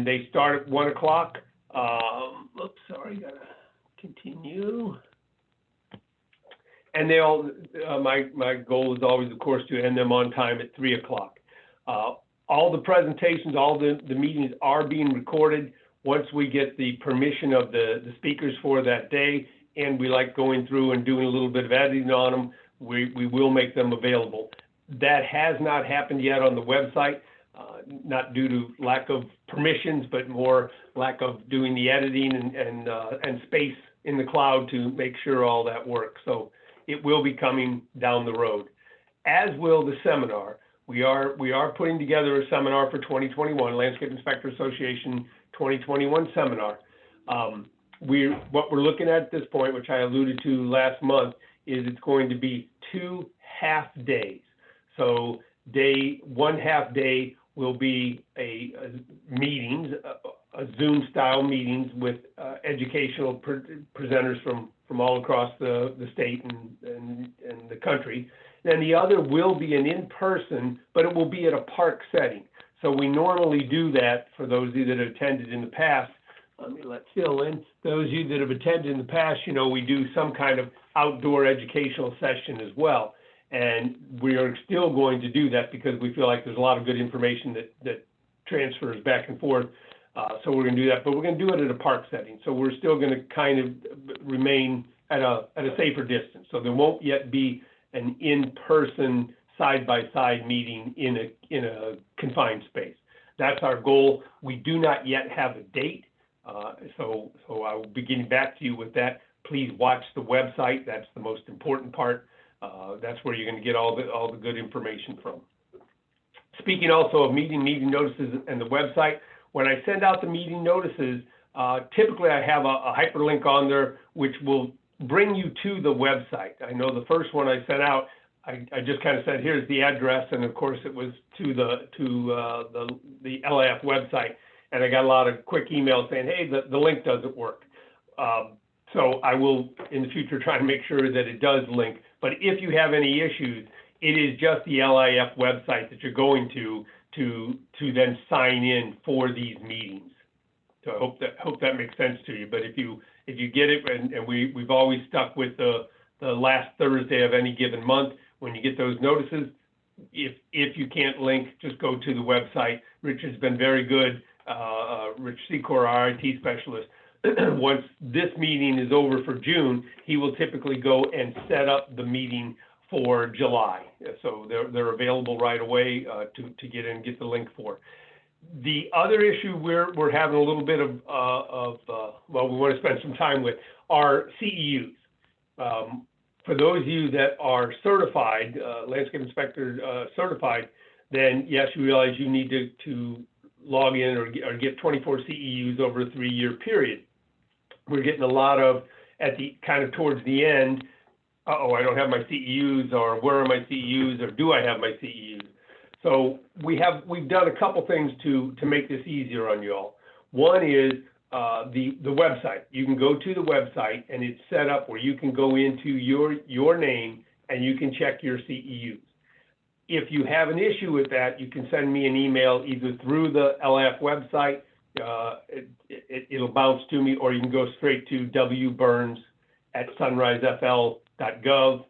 they start at 1 o'clock. Oops, sorry, gotta continue. And they all, my goal is always, of course, to end them on time at 3 o'clock. All the presentations, all the meetings are being recorded. Once we get the permission of the speakers for that day, and we like going through and doing a little bit of editing on them, we will make them available. That has not happened yet on the website, not due to lack of permissions, but more lack of doing the editing and space in the cloud to make sure all that works. So it will be coming down the road, as will the seminar. We are putting together a seminar for 2021, Landscape Inspector Association 2021 seminar. What we're looking at this point, which I alluded to last month, is it's going to be 2 half days. So one half day will be a meetings, a Zoom style meetings with educational presenters from all across the state and the country. Then the other will be an in-person, but it will be at a park setting. So we normally do that for those of you that have attended in the past. Let me let Phil in. Those of you that have attended in the past, you know, we do some kind of outdoor educational session as well. And we are still going to do that because we feel like there's a lot of good information that transfers back and forth. So we're going to do that, but we're going to do it at a park setting. So we're still going to kind of remain at a safer distance. So there won't yet be an in-person side-by-side meeting in a confined space. That's our goal. We do not yet have a date, so I will be getting back to you with that. Please watch the website. That's the most important part. That's where you're going to get all the good information from. Speaking also of meeting notices and the website, when I send out the meeting notices, typically I have a hyperlink on there which will bring you to the website. I know the first one I sent out, I just kind of said, here's the address, and of course it was to the LIAF website, and I got a lot of quick emails saying, hey, the link doesn't work. So I will in the future try to make sure that it does link. But if you have any issues, it is just the LIAF website that you're going to then sign in for these meetings. So I hope that makes sense to you. But if you get it, and we've always stuck with the last Thursday of any given month when you get those notices. If you can't link, just go to the website. Rich has been very good. Rich Secor, our IT specialist. Once this meeting is over for June, he will typically go and set up the meeting for July. So they're available right away to get in and get the link for. The other issue we're having a little bit of well, we want to spend some time with are CEUs. For those of you that are certified, landscape inspector certified, then yes, you realize you need to log in or get 24 CEUs over a 3-year period. We're getting a lot of, at the kind of towards the end, uh-oh, I don't have my CEUs, or where are my CEUs, or do I have my CEUs? So we've done a couple things to make this easier on you all. One is the website. You can go to the website and it's set up where you can go into your name and you can check your CEUs. If you have an issue with that, you can send me an email either through the LIAF website, it'll bounce to me, or you can go straight to wburns@sunrisefl.gov,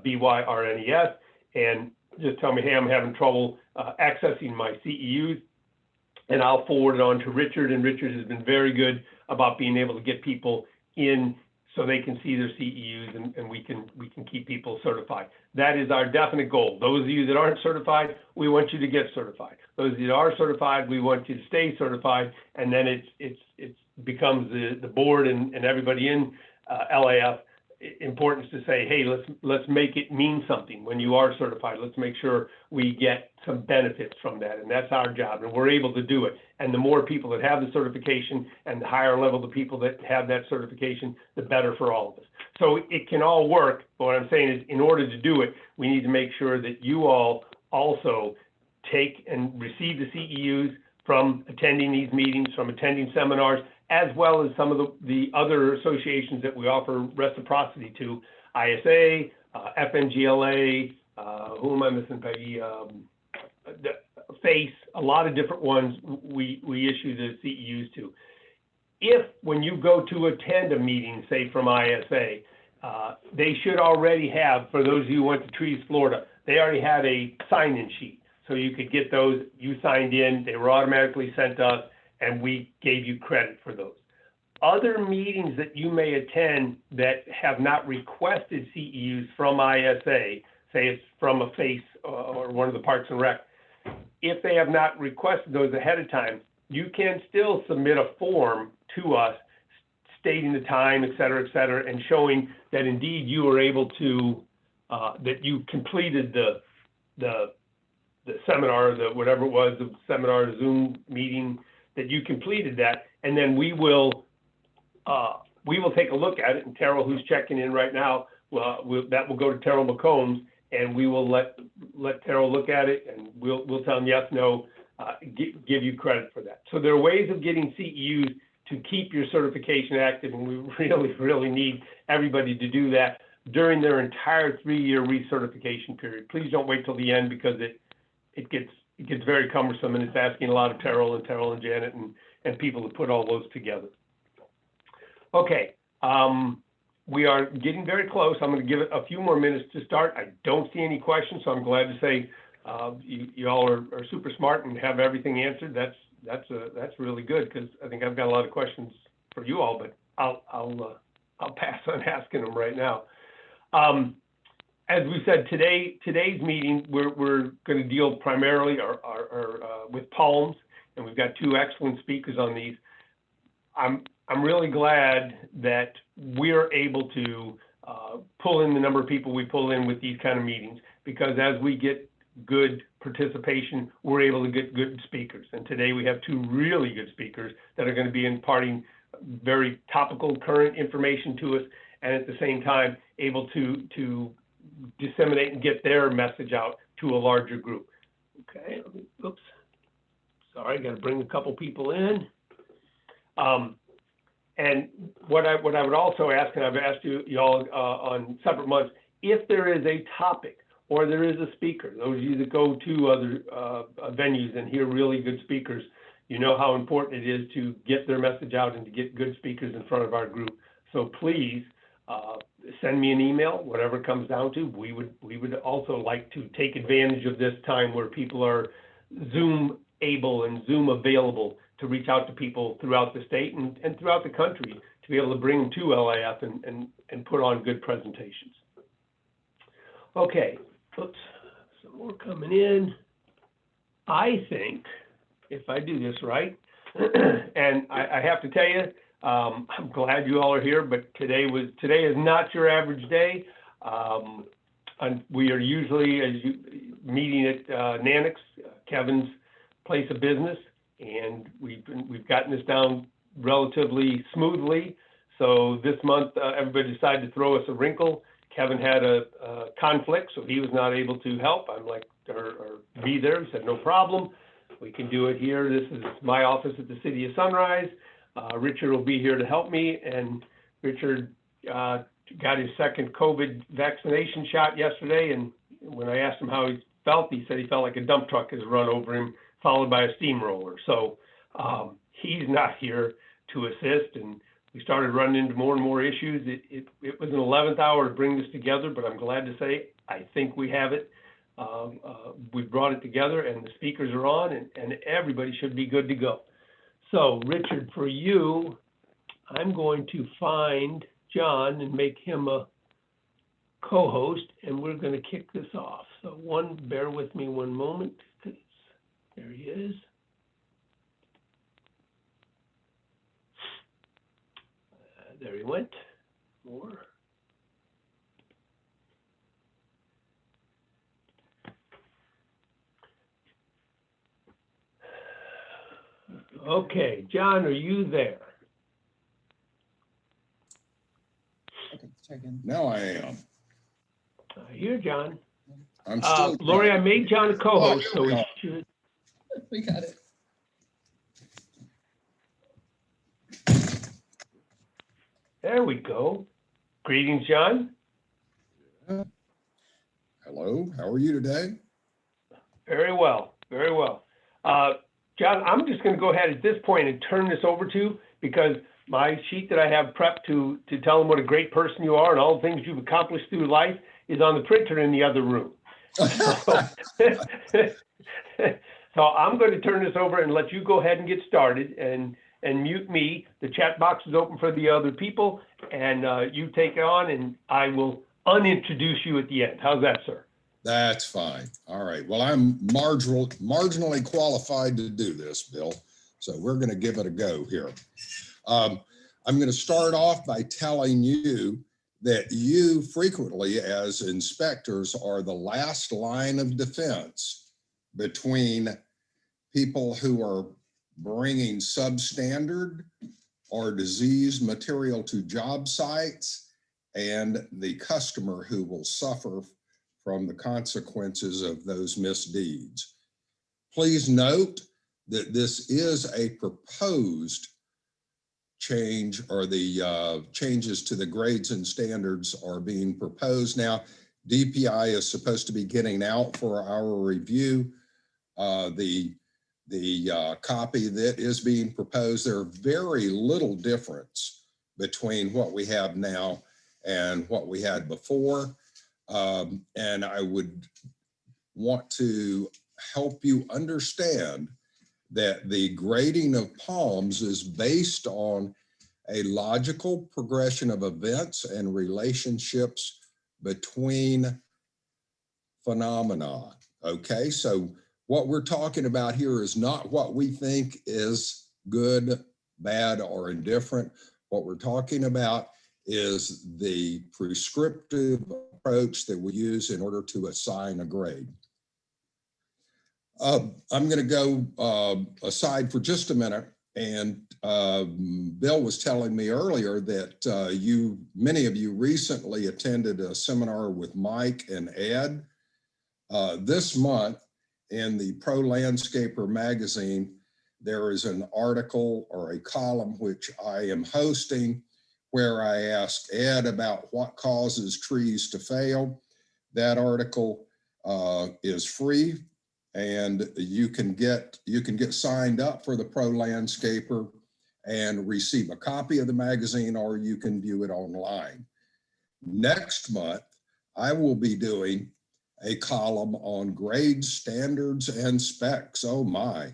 BYRNES, and just tell me, hey, I'm having trouble accessing my CEUs, and I'll forward it on to Richard, and Richard has been very good about being able to get people in so they can see their CEUs, and we can keep people certified. That is our definite goal. Those of you that aren't certified, we want you to get certified. Those of you that are certified, we want you to stay certified, and then it becomes the board and everybody in LIAF importance to say, hey, let's make it mean something when you are certified. Let's make sure we get some benefits from that, and that's our job, and we're able to do it. And the more people that have the certification and the higher level the people that have that certification, the better for all of us. So it can all work, but what I'm saying is in order to do it, we need to make sure that you all also take and receive the CEUs from attending these meetings, from attending seminars, as well as some of the other associations that we offer reciprocity to, ISA, FNGLA, who am I missing, Peggy? face, a lot of different ones we issue the CEUs to. If, when you go to attend a meeting, say from ISA, they should already have, for those of you who went to Trees, Florida, they already had a sign-in sheet. So you could get those, you signed in, they were automatically sent to us, and we gave you credit for those. Other meetings that you may attend that have not requested CEUs from ISA, say it's from a FACE or one of the Parks and Rec, if they have not requested those ahead of time, you can still submit a form to us stating the time, et cetera, and showing that indeed you were able to, that you completed the seminar, whatever it was, the seminar, Zoom meeting, that you completed that, and then we will take a look at it, and Terrell, who's checking in right now, that will go to Terrell McCombs, and we will let Terrell look at it, and we'll tell him yes, no, give you credit for that. So there are ways of getting CEUs to keep your certification active, and we really, really need everybody to do that during their entire 3-year recertification period. Please don't wait till the end, because it gets very cumbersome, and it's asking a lot of Terrell and Janet and people to put all those together. Okay, we are getting very close. I'm going to give it a few more minutes to start. I don't see any questions, so I'm glad to say you all are super smart and have everything answered. That's really good, because I think I've got a lot of questions for you all, but I'll pass on asking them right now. As we said, today's meeting, we're going to deal primarily with palms, and we've got 2 excellent speakers on these. I'm really glad that we're able to pull in the number of people we pull in with these kind of meetings, because as we get good participation, we're able to get good speakers. And today we have 2 really good speakers that are going to be imparting very topical, current information to us, and at the same time able to disseminate and get their message out to a larger group. Okay, oops, sorry, got to bring a couple people in. And what I would also ask, and I've asked you all on separate months, if there is a topic or there is a speaker, those of you that go to other venues and hear really good speakers, you know how important it is to get their message out and to get good speakers in front of our group. So please send me an email, whatever it comes down to. We would also like to take advantage of this time where people are Zoom able and Zoom available to reach out to people throughout the state and throughout the country to be able to bring them to LIAF and put on good presentations. Okay, oops, some more coming in. I think, if I do this right, and I have to tell you, I'm glad you all are here, but today is not your average day. And we are usually meeting at Nanick's, Kevin's place of business, and we've gotten this down relatively smoothly. So this month, everybody decided to throw us a wrinkle. Kevin had a conflict, so he was not able to help. I'm like, or be there. He said, no problem. We can do it here. This is my office at the City of Sunrise. Richard will be here to help me. And Richard got his second COVID vaccination shot yesterday. And when I asked him how he felt, he said he felt like a dump truck has run over him, followed by a steamroller. So he's not here to assist, and we started running into more and more issues. It was an 11th hour to bring this together, but I'm glad to say I think we have it. We brought it together, and the speakers are on, and everybody should be good to go. So Richard, for you, I'm going to find John and make him a co-host, and we're going to kick this off. So bear with me one moment. There he is. There he went. More. Okay, John, are you there? Okay, check in. Now I am. I hear John. I'm still. Lori, I made John a co-host, so he should. We got it. There we go. Greetings, John. Hello, how are you today? Very well. Very well. John, I'm just going to go ahead at this point and turn this over to you, because my sheet that I have prepped to tell them what a great person you are and all the things you've accomplished through life is on the printer in the other room. So I'm going to turn this over and let you go ahead and get started and mute me. The chat box is open for the other people, and you take it on, and I will unintroduce you at the end. How's that, sir? That's fine. All right. Well, I'm marginally qualified to do this, Bill. So we're going to give it a go here. I'm going to start off by telling you that you frequently, as inspectors, are the last line of defense between people who are bringing substandard or diseased material to job sites and the customer who will suffer from the consequences of those misdeeds. Please note that this is a proposed change, or the changes to the grades and standards are being proposed. Now, DPI is supposed to be getting out for our review the copy that is being proposed. There are very little difference between what we have now and what we had before. And I would want to help you understand that the grading of palms is based on a logical progression of events and relationships between phenomena. Okay, so what we're talking about here is not what we think is good, bad, or indifferent. What we're talking about is the prescriptive approach that we use in order to assign a grade. I'm going to go aside for just a minute, and Bill was telling me earlier that many of you recently attended a seminar with Mike and Ed. This month in the Pro Landscaper magazine, there is an article or a column which I am hosting where I asked Ed about what causes trees to fail. That article is free, and you can get signed up for the Pro Landscaper and receive a copy of the magazine, or you can view it online. Next month, I will be doing a column on grades, standards, and specs. Oh my.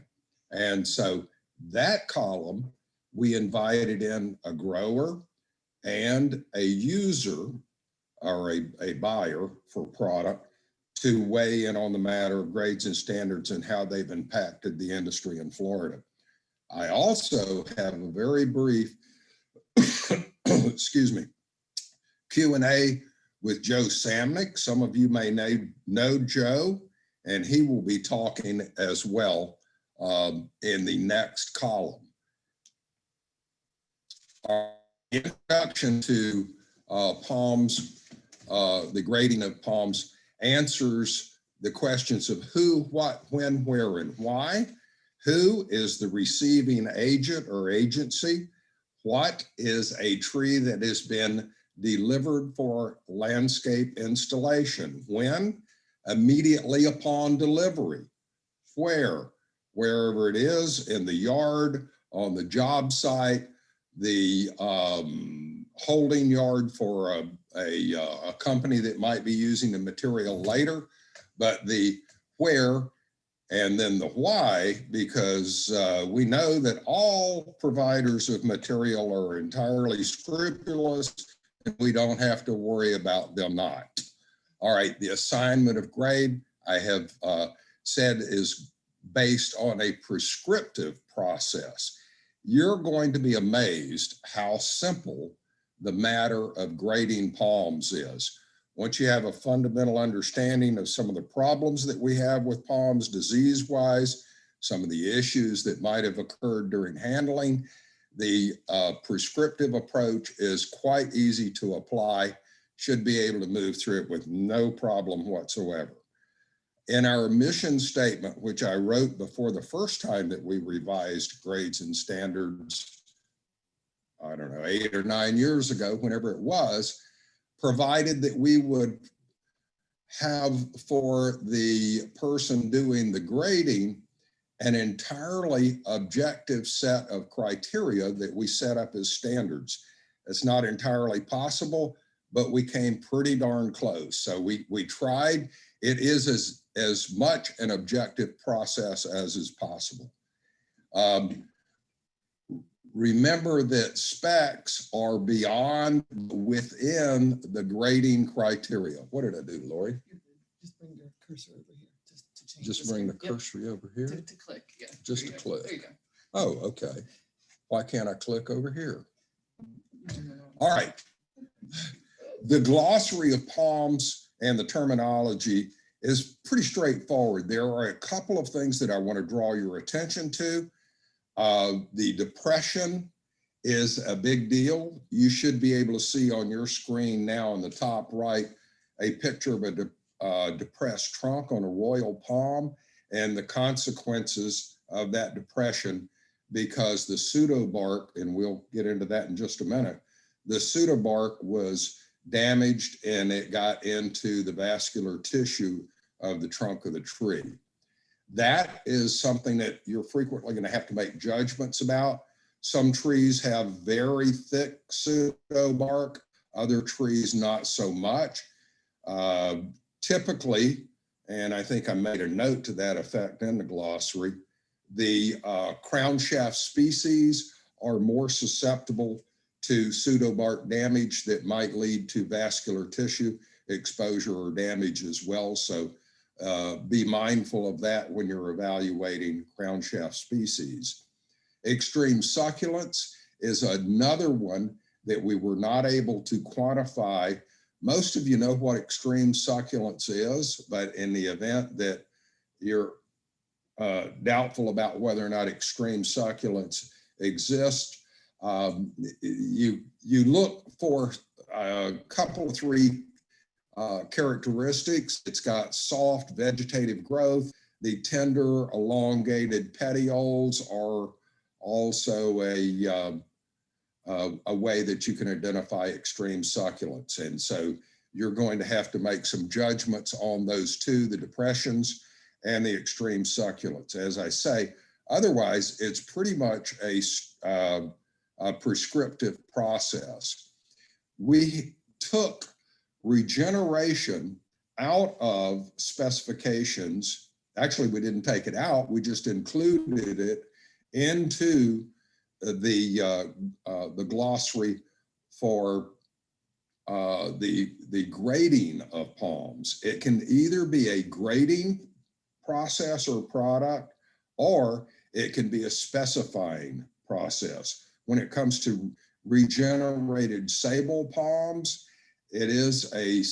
And so that column, we invited in a grower and a user, or a buyer for product, to weigh in on the matter of grades and standards and how they've impacted the industry in Florida. I also have a very brief, excuse me, Q&A with Joe Samnick. Some of you may know Joe, and he will be talking as well in the next column. Our introduction to palms, the grading of palms, answers the questions of who, what, when, where, and why. Who is the receiving agent or agency? What is a tree that has been delivered for landscape installation? When? Immediately upon delivery. Where? Wherever it is, in the yard, on the job site, the holding yard for a company that might be using the material later, but the where and then the why, because we know that all providers of material are entirely scrupulous, and we don't have to worry about them not. All right, the assignment of grade, I have said, is based on a prescriptive process. You're going to be amazed how simple the matter of grading palms is. Once you have a fundamental understanding of some of the problems that we have with palms disease-wise, some of the issues that might have occurred during handling, the prescriptive approach is quite easy to apply, should be able to move through it with no problem whatsoever. In our mission statement, which I wrote before the first time that we revised grades and standards, I don't know, 8 or 9 years ago, whenever it was, provided that we would have for the person doing the grading an entirely objective set of criteria that we set up as standards. It's not entirely possible, but we came pretty darn close. So we tried. It is as much an objective process as is possible. Remember that specs are beyond, within the grading criteria. What did I do, Lori? Just bring the cursor over here, just to change. Just this bring the here. Yep, cursor over here? to click, yeah. Just There you to go. click. There you go. Oh, okay. Why can't I click over here? All right. The glossary of palms and the terminology is pretty straightforward. There are a couple of things that I want to draw your attention to. The depression is a big deal. You should be able to see on your screen now in the top right a picture of a depressed trunk on a royal palm and the consequences of that depression, because the pseudobark, and we'll get into that in just a minute, the pseudobark was damaged and it got into the vascular tissue of the trunk of the tree. That is something that you're frequently going to have to make judgments about. Some trees have very thick pseudobark, other trees not so much. Typically, and I think I made a note to that effect in the glossary, the crown shaft species are more susceptible to pseudobark damage that might lead to vascular tissue exposure or damage as well. So be mindful of that when you're evaluating crown shaft species. Extreme succulence is another one that we were not able to quantify. Most of you know what extreme succulence is, but in the event that you're doubtful about whether or not extreme succulence exists, you look for a couple of three characteristics. It's got soft vegetative growth. The tender, elongated petioles are also a way that you can identify extreme succulence. And so you're going to have to make some judgments on those two, the depressions and the extreme succulence. As I say, otherwise, it's pretty much a prescriptive process. We took regeneration out of specifications. Actually, we didn't take it out. We just included it into the glossary for the grading of palms. It can either be a grading process or product, or it can be a specifying process. When it comes to regenerated sable palms, it is a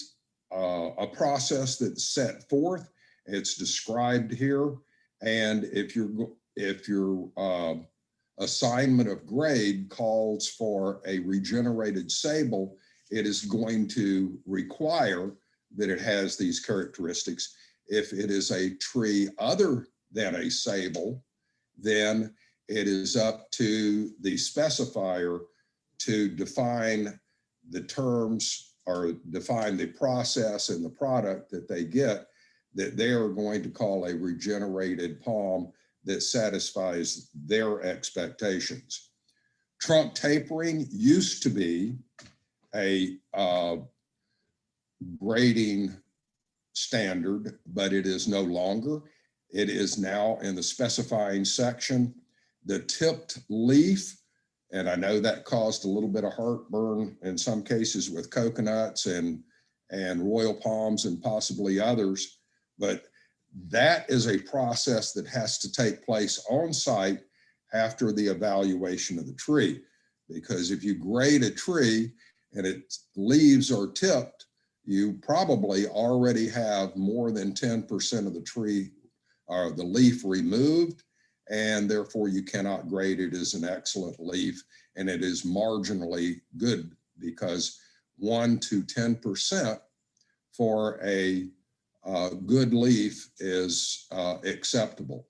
process that's set forth. It's described here, and if your assignment of grade calls for a regenerated sable, it is going to require that it has these characteristics. If it is a tree other than a sable, then it is up to the specifier to define the terms or define the process and the product that they get that they are going to call a regenerated palm that satisfies their expectations. Trunk tapering used to be a grading standard, but it is no longer. It is now in the specifying section. The tipped leaf, and I know that caused a little bit of heartburn in some cases with coconuts and royal palms and possibly others, but that is a process that has to take place on site after the evaluation of the tree. Because if you grade a tree and its leaves are tipped, you probably already have more than 10% of the tree or the leaf removed, and therefore you cannot grade it as an excellent leaf, and it is marginally good because 1 to 10% for a good leaf is acceptable.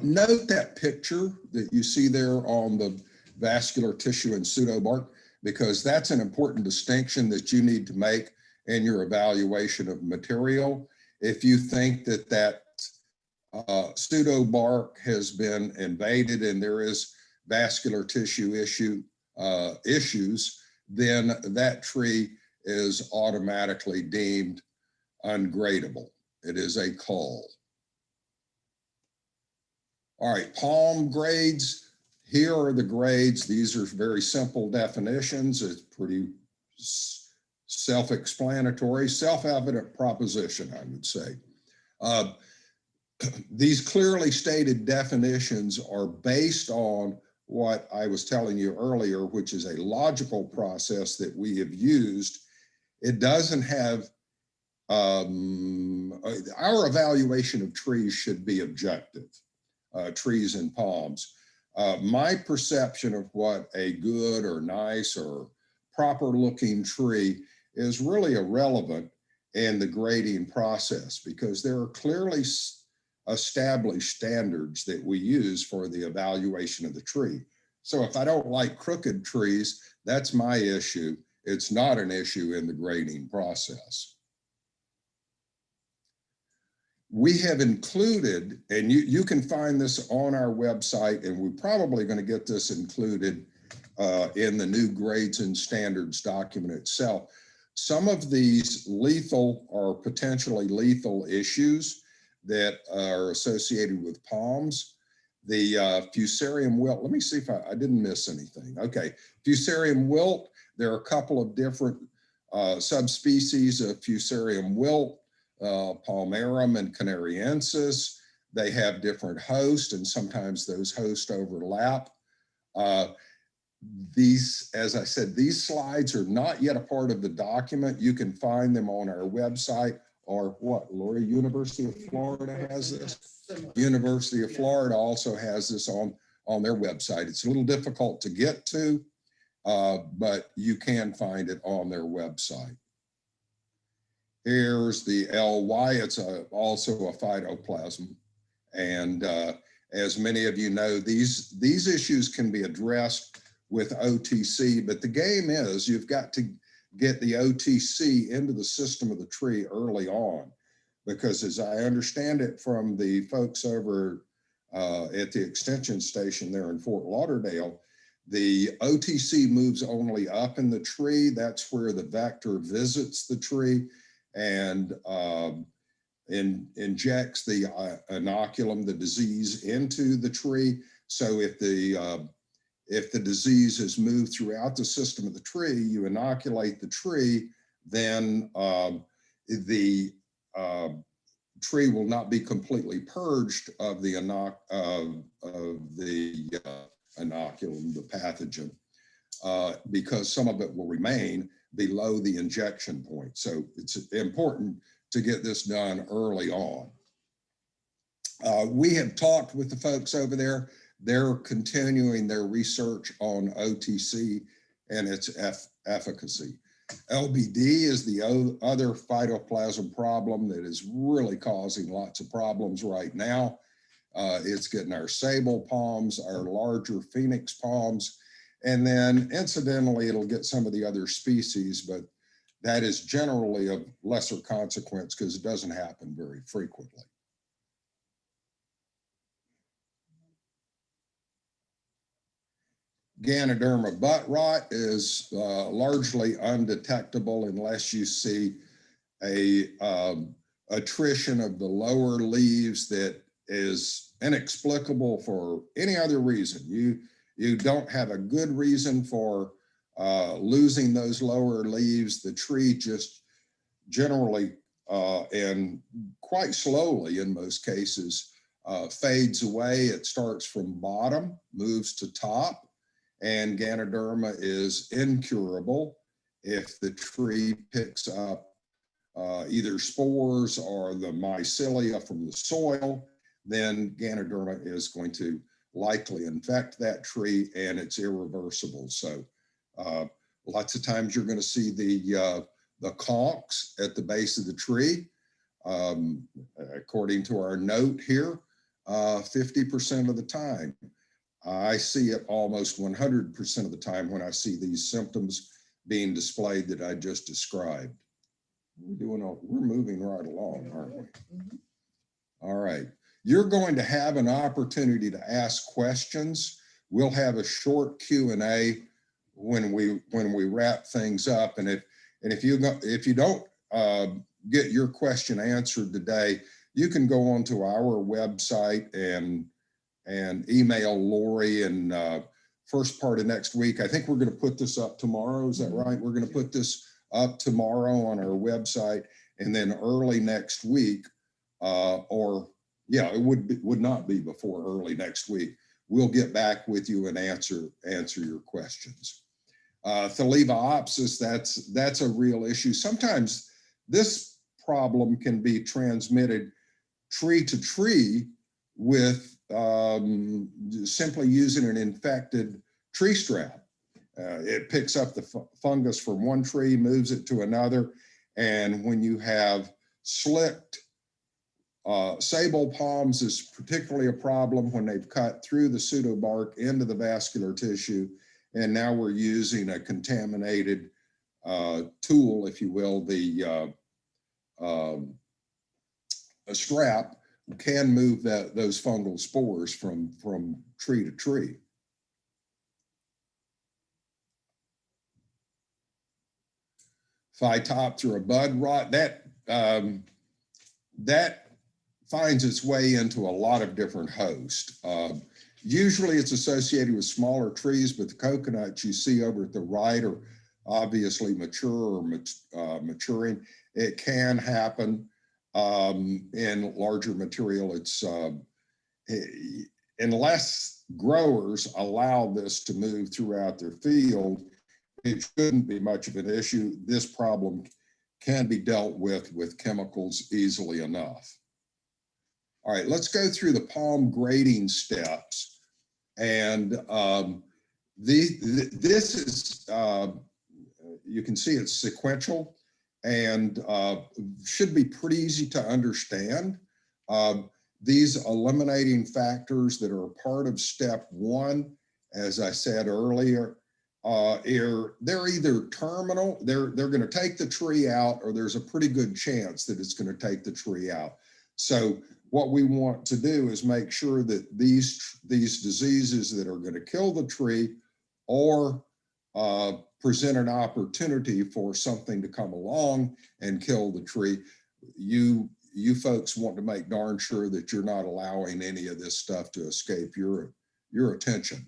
Note that picture that you see there on the vascular tissue and pseudobark, because that's an important distinction that you need to make in your evaluation of material. If you think that that pseudo bark has been invaded and there is vascular tissue issues, then that tree is automatically deemed ungradable. It is a cull. All right, palm grades. Here are the grades. These are very simple definitions. It's pretty self-explanatory, self-evident proposition, I would say. These clearly stated definitions are based on what I was telling you earlier, which is a logical process that we have used. It doesn't have, our evaluation of trees should be objective, trees and palms. My perception of what a good or nice or proper looking tree is really irrelevant in the grading process, because there are clearly established standards that we use for the evaluation of the tree. So if I don't like crooked trees, that's my issue. It's not an issue in the grading process. We have included, and you can find this on our website, and we're probably going to get this included in the new grades and standards document itself. Some of these lethal or potentially lethal issues that are associated with palms, the fusarium wilt. Let me see if I didn't miss anything. Okay, fusarium wilt, there are a couple of different subspecies of fusarium wilt, palmarum and canariensis. They have different hosts, and sometimes those hosts overlap. These, as I said, these slides are not yet a part of the document. You can find them on our website, or what, Lori, University of Florida has this? University of Florida also has this on their website. It's a little difficult to get to, but you can find it on their website. Here's the LY. It's also a phytoplasm. And as many of you know, these issues can be addressed with OTC, but the game is you've got to get the OTC into the system of the tree early on, because as I understand it from the folks over at the extension station there in Fort Lauderdale, the OTC moves only up in the tree. That's where the vector visits the tree and injects the inoculum, the disease, into the tree. So if the disease has moved throughout the system of the tree, you inoculate the tree, then the tree will not be completely purged of the inoculum, the pathogen, because some of it will remain below the injection point. So it's important to get this done early on. We have talked with the folks over there. They're continuing their research on OTC and its efficacy. LBD is the other phytoplasm problem that is really causing lots of problems right now. It's getting our sable palms, our larger phoenix palms, and then incidentally, it'll get some of the other species, but that is generally of lesser consequence because it doesn't happen very frequently. Ganoderma butt rot is largely undetectable unless you see a attrition of the lower leaves that is inexplicable for any other reason. You don't have a good reason for losing those lower leaves. The tree just generally and quite slowly in most cases fades away. It starts from bottom, moves to top, and Ganoderma is incurable if the tree picks up either spores or the mycelia from the soil. Then Ganoderma is going to likely infect that tree, and it's irreversible. So lots of times you're going to see the conchs at the base of the tree. According to our note here, 50% of the time. I see it almost 100% of the time when I see these symptoms being displayed that I just described. we're moving right along, aren't we? Mhm. All right. You're going to have an opportunity to ask questions. We'll have a short Q&A when we wrap things up. And if you don't get your question answered today, you can go onto our website and email Lori, and first part of next week. I think we're going to put this up tomorrow. Is that right? We're going to put this up tomorrow on our website, and then early next week, or yeah, it would not be before early next week. We'll get back with you and answer your questions. Thalidomopsis, that's a real issue. Sometimes this problem can be transmitted tree to tree with simply using an infected tree strap. It picks up the fungus from one tree, moves it to another, and when you have slicked sabal palms is particularly a problem when they've cut through the pseudobark into the vascular tissue, and now we're using a contaminated tool, if you will. A strap can move those fungal spores from tree to tree. Phytophthora bud rot, that finds its way into a lot of different hosts. Usually it's associated with smaller trees, but the coconuts you see over at the right are obviously mature or maturing. It can happen in larger material. It's unless growers allow this to move throughout their field, it shouldn't be much of an issue. This problem can be dealt with chemicals easily enough. All right, let's go through the palm grading steps. And this is, you can see it's sequential and should be pretty easy to understand. These eliminating factors that are a part of step one, as I said earlier, they're either terminal, they're going to take the tree out, or there's a pretty good chance that it's going to take the tree out. So what we want to do is make sure that these diseases that are going to kill the tree or present an opportunity for something to come along and kill the tree, you folks want to make darn sure that you're not allowing any of this stuff to escape your attention.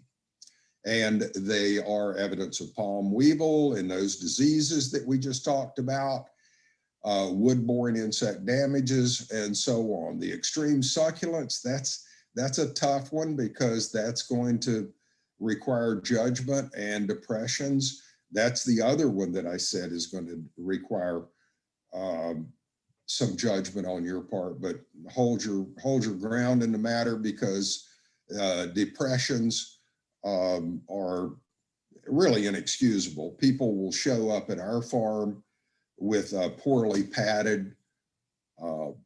And they are evidence of palm weevil and those diseases that we just talked about, wood-borne insect damages, and so on. The extreme succulents, that's a tough one because that's going to require judgment, and depressions. That's the other one that I said is going to require some judgment on your part, but hold your ground in the matter, because depressions are really inexcusable. People will show up at our farm with a poorly padded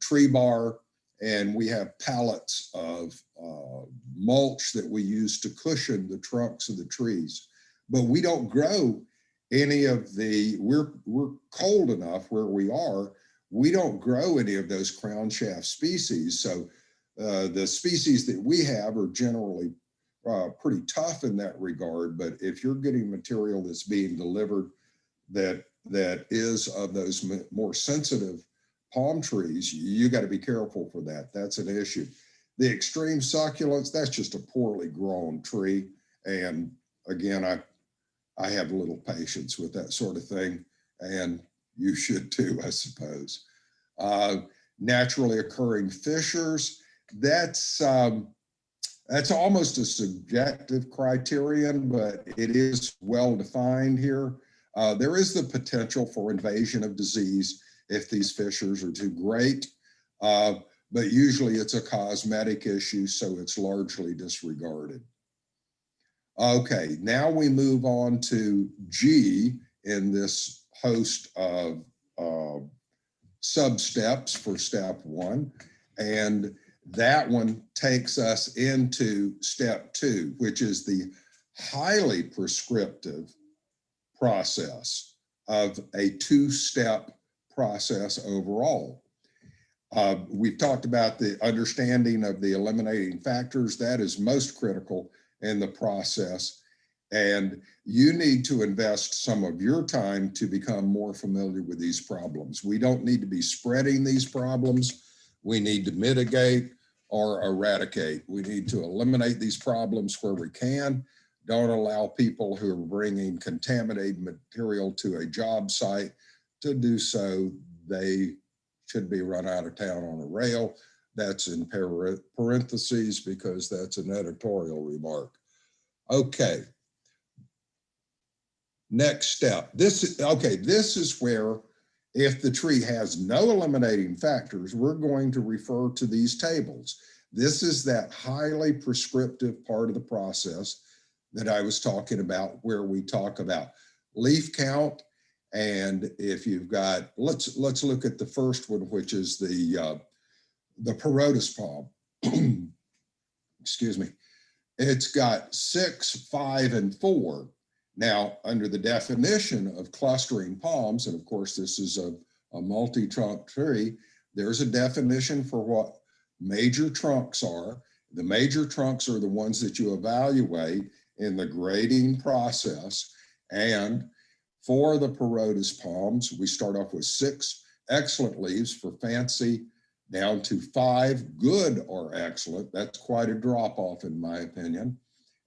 tree bar, and we have pallets of mulch that we use to cushion the trunks of the trees. But we don't grow any of we're cold enough where we are, we don't grow any of those crown shaft species. So the species that we have are generally pretty tough in that regard. But if you're getting material that's being delivered that is of those more sensitive palm trees, you got to be careful for that. That's an issue. The extreme succulents, that's just a poorly grown tree. And again, I have little patience with that sort of thing, and you should too, I suppose. Naturally occurring fissures, that's almost a subjective criterion, but it is well defined here. There is the potential for invasion of disease if these fissures are too great, but usually it's a cosmetic issue, so it's largely disregarded. Okay, now we move on to G in this host of sub-steps for step one, and that one takes us into step two, which is the highly prescriptive process of a two-step process overall. We've talked about the understanding of the eliminating factors. That is most critical in the process. And you need to invest some of your time to become more familiar with these problems. We don't need to be spreading these problems. We need to mitigate or eradicate. We need to eliminate these problems where we can. Don't allow people who are bringing contaminated material to a job site to do so. They should be run out of town on a rail. That's in parentheses because that's an editorial remark. Okay. Next step. This is where, if the tree has no eliminating factors, we're going to refer to these tables. This is that highly prescriptive part of the process that I was talking about, where we talk about leaf count. And if you've got, let's look at the first one, which is the Parotis palm. Excuse me. It's got 6, 5, and 4. Now, under the definition of clustering palms, and of course this is a multi-trunk tree, there's a definition for what major trunks are. The major trunks are the ones that you evaluate in the grading process. And for the Parotis palms, we start off with 6 excellent leaves for fancy, down to 5 good or excellent. That's quite a drop off in my opinion.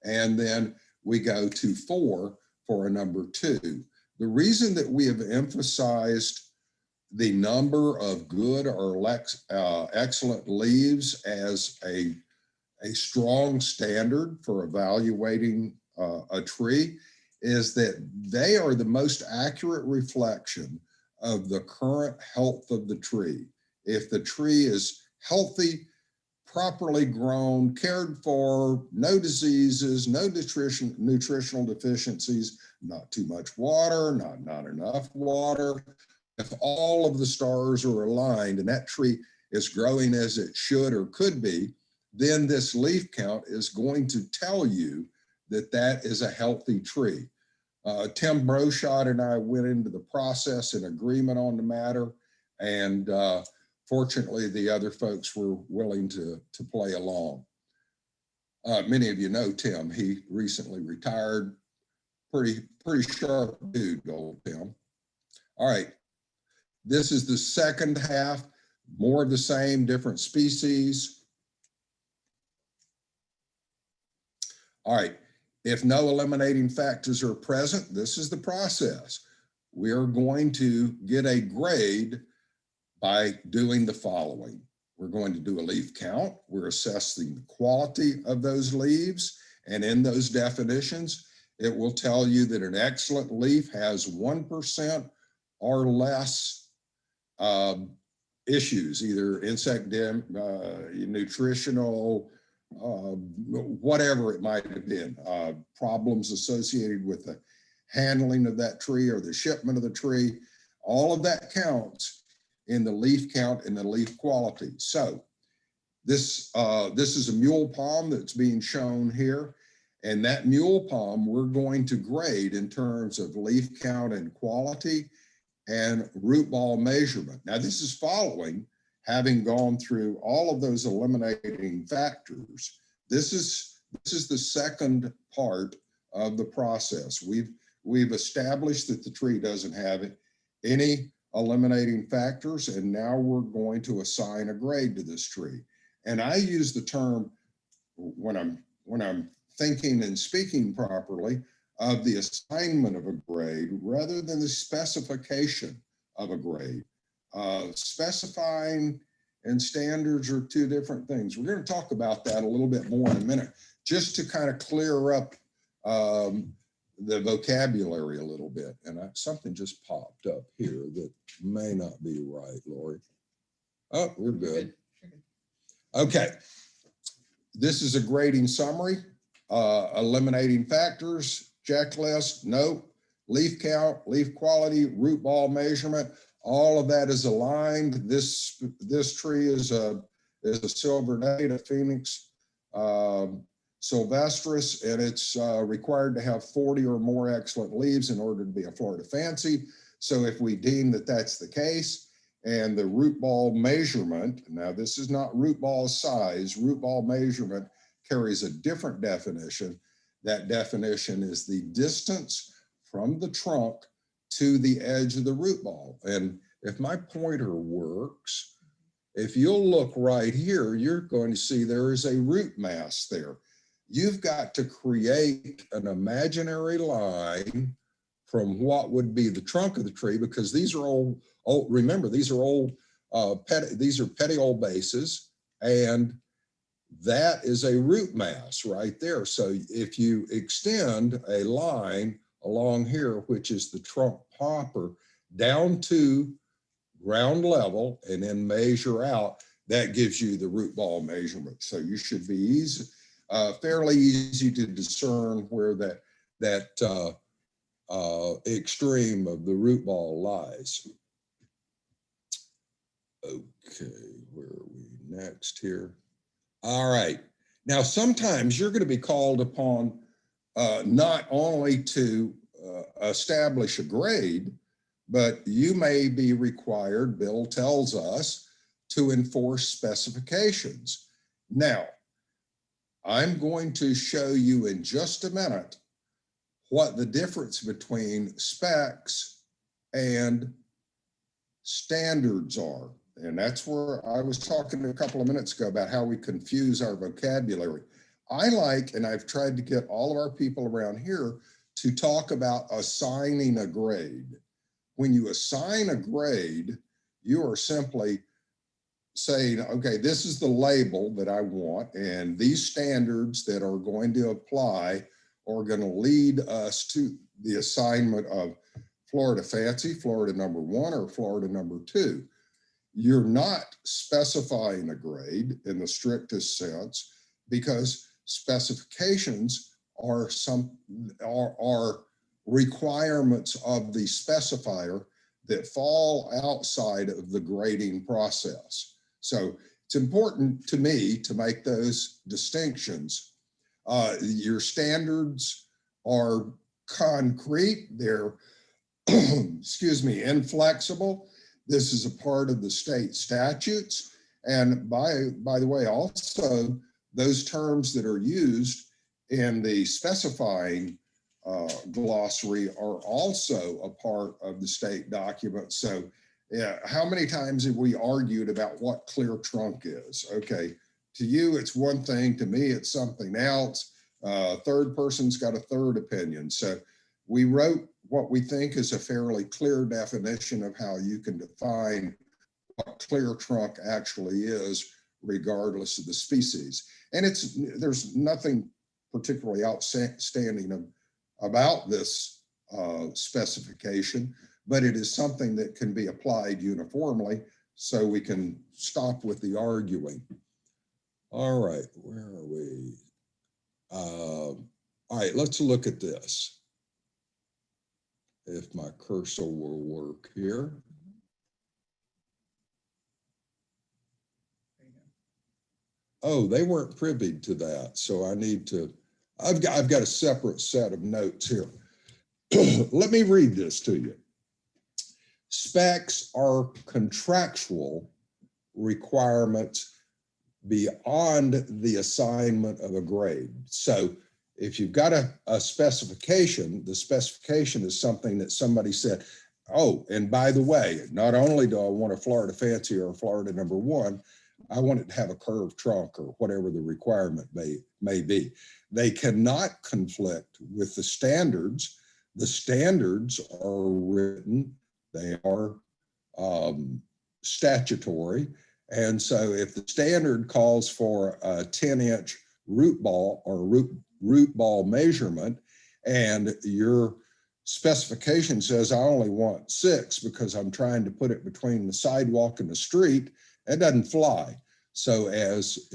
And then we go to 4 for a number 2. The reason that we have emphasized the number of good or excellent leaves as a strong standard for evaluating a tree is that they are the most accurate reflection of the current health of the tree. If the tree is healthy, properly grown, cared for, no diseases, no nutritional deficiencies, not too much water, not enough water. If all of the stars are aligned and that tree is growing as it should or could be, then this leaf count is going to tell you that that is a healthy tree. Tim Broshot and I went into the process in agreement on the matter, and fortunately, the other folks were willing to play along. Many of you know Tim. He recently retired. Pretty sharp dude, old Tim. All right. This is the second half. More of the same, different species. All right. If no eliminating factors are present, this is the process. We are going to get a grade by doing the following. We're going to do a leaf count. We're assessing the quality of those leaves. And in those definitions, it will tell you that an excellent leaf has 1% or less issues, either insect, nutritional, whatever it might have been, problems associated with the handling of that tree or the shipment of the tree. All of that counts in the leaf count and the leaf quality. So this is a mule palm that's being shown here. And that mule palm, we're going to grade in terms of leaf count and quality and root ball measurement. Now, this is following having gone through all of those eliminating factors. This is the second part of the process. We've established that the tree doesn't have any eliminating factors, and now we're going to assign a grade to this tree. And I use the term, when I'm thinking and speaking properly, of the assignment of a grade rather than the specification of a grade. Specifying and standards are two different things. We're going to talk about that a little bit more in a minute, just to kind of clear up the vocabulary a little bit. And something just popped up here that may not be right, Lori. Oh, we're good. Okay. This is a grading summary. Eliminating factors, checklist, note, leaf count, leaf quality, root ball measurement. All of that is aligned. This tree is a silvernate, a Phoenix sylvestris, and it's required to have 40 or more excellent leaves in order to be a Florida fancy. So if we deem that that's the case, and the root ball measurement, now this is not root ball size, root ball measurement carries a different definition. That definition is the distance from the trunk to the edge of the root ball. And if my pointer works, if you'll look right here, you're going to see there is a root mass there. You've got to create an imaginary line from what would be the trunk of the tree, because these are old, remember, these are old, these are petiole bases, and that is a root mass right there. So if you extend a line along here, which is the trunk popper, down to ground level and then measure out, that gives you the root ball measurement. So you should be easy, fairly easy to discern where that extreme of the root ball lies. Okay, where are we next here? All right. Now, sometimes you're going to be called upon not only to establish a grade, but you may be required, Bill tells us, to enforce specifications. Now, I'm going to show you in just a minute what the difference between specs and standards are. And that's where I was talking a couple of minutes ago about how we confuse our vocabulary. I like, and I've tried to get all of our people around here to talk about assigning a grade. When you assign a grade, you are simply saying, okay, this is the label that I want, and these standards that are going to apply are going to lead us to the assignment of Florida Fancy, Florida number 1, or Florida number 2. You're not specifying a grade in the strictest sense, because specifications are requirements of the specifier that fall outside of the grading process. So it's important to me to make those distinctions. Your standards are concrete, they're, excuse me, inflexible. This is a part of the state statutes. And by the way, also those terms that are used in the specifying glossary are also a part of the state document. So yeah, how many times have we argued about what clear trunk is? Okay, to you, it's one thing. To me, it's something else. Third person's got a third opinion. So we wrote what we think is a fairly clear definition of how you can define what clear trunk actually is, regardless of the species. And there's nothing particularly outstanding about this specification, but it is something that can be applied uniformly, so we can stop with the arguing. All right, where are we? All right, let's look at this. If my cursor will work here. Oh, they weren't privy to that, so I need to, I've got a separate set of notes here. Let me read this to you. Specs are contractual requirements beyond the assignment of a grade. So if you've got a specification, the specification is something that somebody said, oh, and by the way, not only do I want a Florida Fancy or a Florida number 1, I want it to have a curved trunk or whatever the requirement may be. They cannot conflict with the standards. The standards are written, they are statutory. And so if the standard calls for a 10-inch root ball or root ball measurement, and your specification says I only want 6 because I'm trying to put it between the sidewalk and the street, that doesn't fly. So as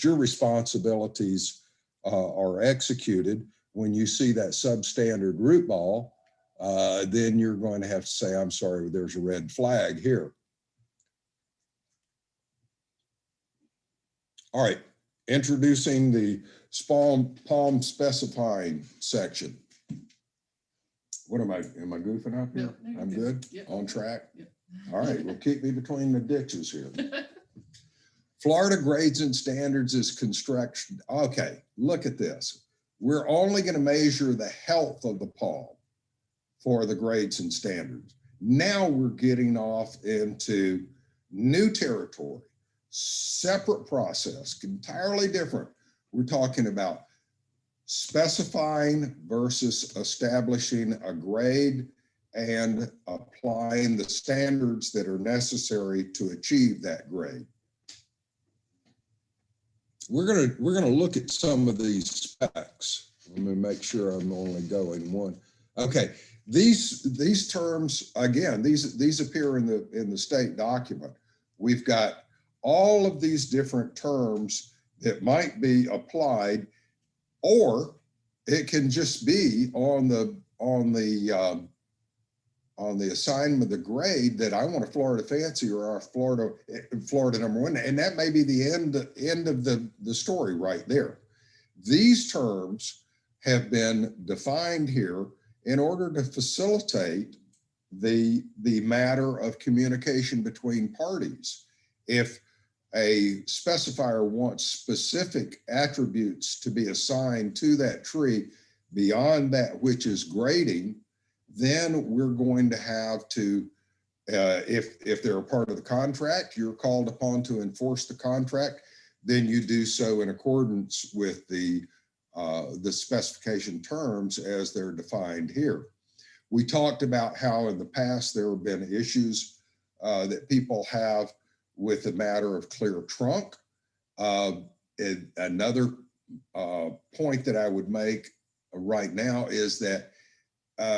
your responsibilities are executed, when you see that substandard root ball, then you're going to have to say, I'm sorry, there's a red flag here. All right, introducing the palm specifying section. What am I goofing up here? No, you're I'm good? Yeah. On track? Yeah. All right, well, keep me between the ditches here. Florida grades and standards is construction. Okay, look at this. We're only going to measure the health of the palm for the grades and standards. Now we're getting off into new territory, separate process, entirely different. We're talking about specifying versus establishing a grade and applying the standards that are necessary to achieve that grade. We're gonna look at some of these specs. Let me make sure I'm only going one. Okay, these terms, again, these appear in the state document. We've got all of these different terms that might be applied, or it can just be on the assignment of the grade that I want a Florida fancy or a Florida number one, and that may be the end of the story right there. These terms have been defined here in order to facilitate the matter of communication between parties. If a specifier wants specific attributes to be assigned to that tree beyond that which is grading, then we're going to have to, if they're a part of the contract, you're called upon to enforce the contract, then you do so in accordance with the specification terms as they're defined here. We talked about how in the past there have been issues that people have with the matter of clear trunk. Another point that I would make right now is that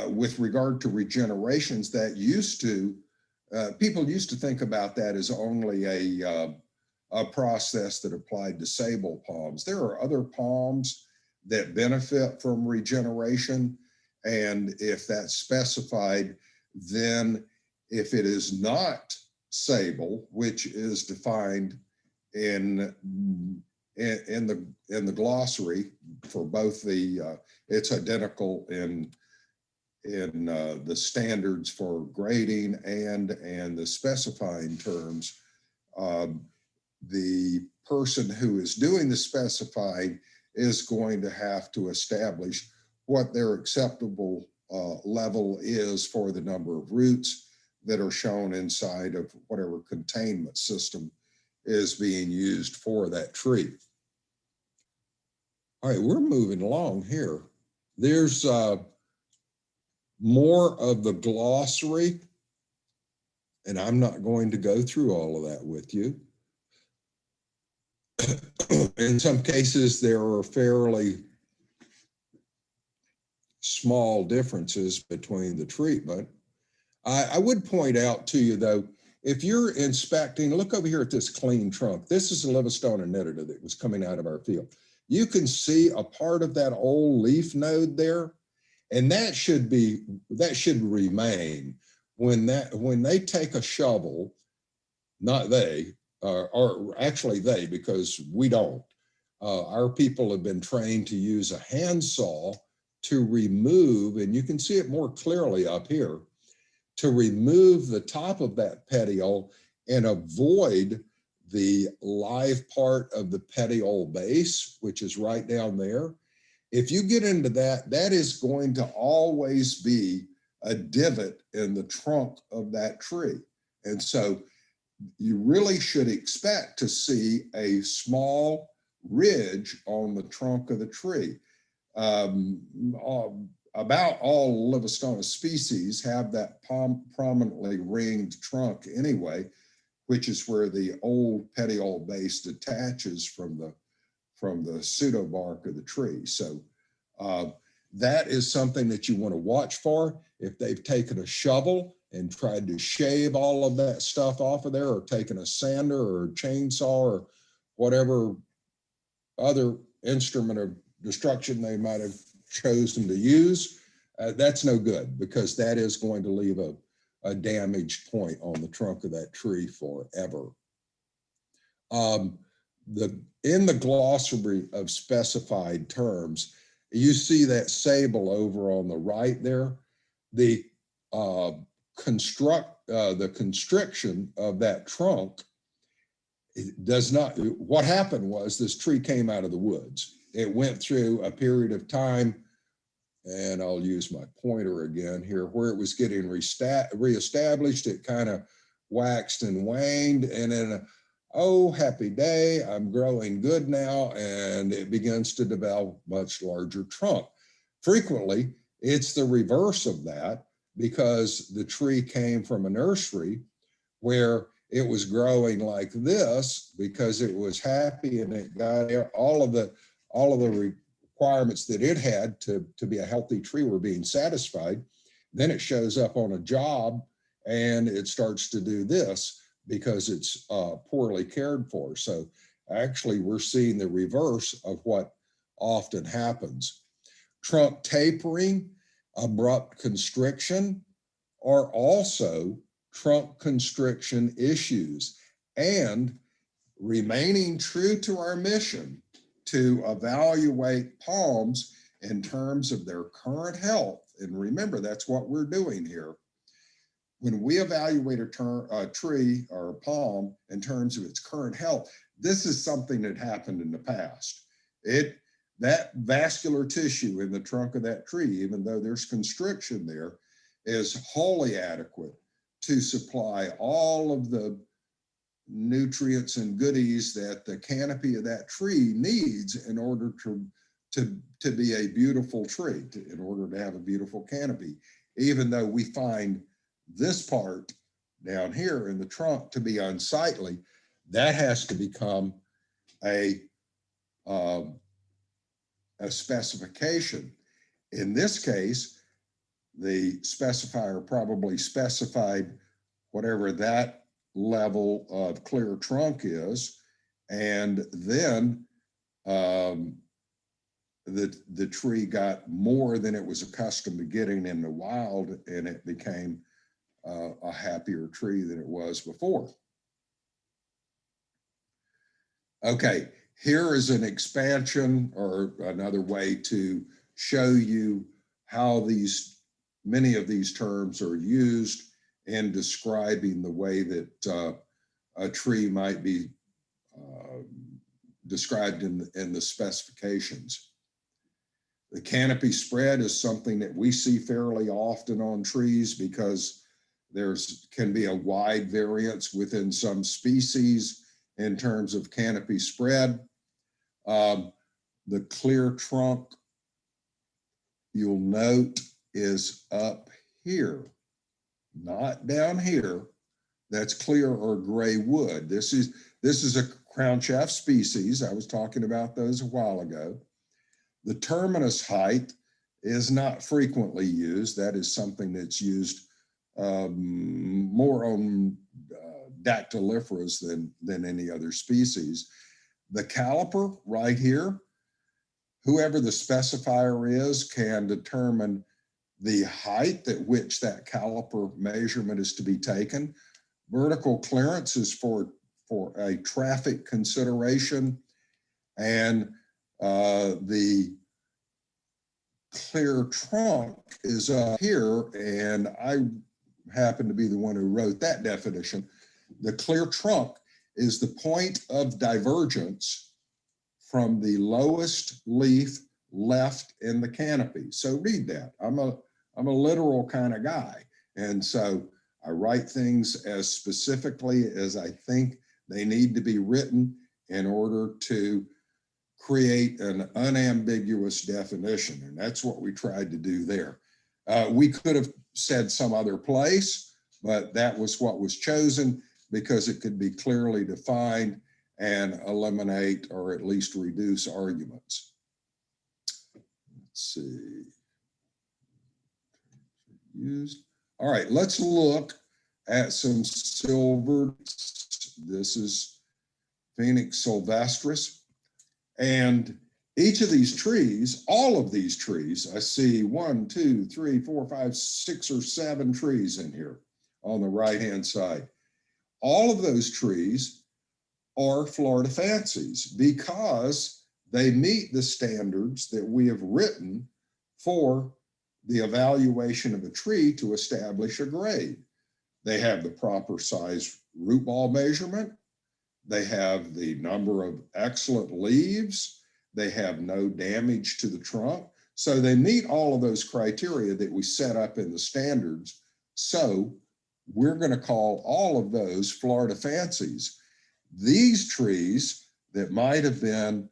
with regard to regenerations, that people used to think about that as only a process that applied to sable palms. There are other palms that benefit from regeneration, and if that's specified, then if it is not sable, which is defined in the glossary for both it's identical in the standards for grading and the specifying terms. The person who is doing the specifying is going to have to establish what their acceptable level is for the number of roots that are shown inside of whatever containment system is being used for that tree. All right, we're moving along here. There's more of the glossary, and I'm not going to go through all of that with you. In some cases, there are fairly small differences between the treatment. I would point out to you, though, if you're inspecting, look over here at this clean trunk. This is a Livingstone annetida that was coming out of our field. You can see a part of that old leaf node there, and that should remain. When they take a shovel, not they, or actually they, because we don't. Our people have been trained to use a handsaw to remove, and you can see it more clearly up here, to remove the top of that petiole and avoid the live part of the petiole base, which is right down there. If you get into that, that is going to always be a divot in the trunk of that tree. And so you really should expect to see a small ridge on the trunk of the tree. About all Livingstone species have that prominently ringed trunk anyway, which is where the old petiole base detaches from the pseudobark of the tree. So that is something that you want to watch for. If they've taken a shovel and tried to shave all of that stuff off of there, or taken a sander or a chainsaw or whatever other instrument of destruction they might have chosen to use, that's no good, because that is going to leave a damaged point on the trunk of that tree forever. In the glossary of specified terms, you see that sable over on the right there. the the constriction of that trunk, it does not, what happened was this tree came out of the woods. It went through a period of time, and I'll use my pointer again here, where it was getting reestablished. It kind of waxed and waned, and then, oh, happy day, I'm growing good now, and it begins to develop much larger trunk. Frequently, it's the reverse of that, because the tree came from a nursery where it was growing like this because it was happy and it got all of the requirements that it had to be a healthy tree were being satisfied. Then it shows up on a job and it starts to do this because it's poorly cared for. So actually we're seeing the reverse of what often happens. Trunk tapering, abrupt constriction are also trunk constriction issues, and remaining true to our mission to evaluate palms in terms of their current health. And remember, that's what we're doing here. When we evaluate a tree or a palm in terms of its current health, this is something that happened in the past. That vascular tissue in the trunk of that tree, even though there's constriction there, is wholly adequate to supply all of the nutrients and goodies that the canopy of that tree needs in order to be a beautiful tree, in order to have a beautiful canopy. Even though we find this part down here in the trunk to be unsightly, that has to become a specification. In this case, the specifier probably specified whatever that level of clear trunk is, and then the tree got more than it was accustomed to getting in the wild, and it became a happier tree than it was before. Okay, here is an expansion or another way to show you how many of these terms are used in describing the way that a tree might be described in the specifications. The canopy spread is something that we see fairly often on trees because can be a wide variance within some species in terms of canopy spread. The clear trunk, you'll note, is up here, not down here. That's clear or gray wood. This is a crown shaft species. I was talking about those a while ago. The terminus height is not frequently used. That is something that's used more on dactyliferous than any other species. The caliper right here, whoever the specifier is can determine the height at which that caliper measurement is to be taken. Vertical clearance is for a traffic consideration, and the clear trunk is up here, and I happen to be the one who wrote that definition. The clear trunk is the point of divergence from the lowest leaf left in the canopy. So read that. I'm a literal kind of guy, and so I write things as specifically as I think they need to be written in order to create an unambiguous definition, and that's what we tried to do there. We could have said some other place, but that was what was chosen because it could be clearly defined and eliminate or at least reduce arguments. Let's see. Used. All right, let's look at some silver. This is Phoenix sylvestris. And each of these trees, all of these trees, I see 1, 2, 3, 4, 5, 6 or 7 trees in here on the right-hand side. All of those trees are Florida fancies because they meet the standards that we have written for the evaluation of a tree to establish a grade. They have the proper size root ball measurement. They have the number of excellent leaves. They have no damage to the trunk. So they meet all of those criteria that we set up in the standards. So we're going to call all of those Florida fancies. These trees that might have been,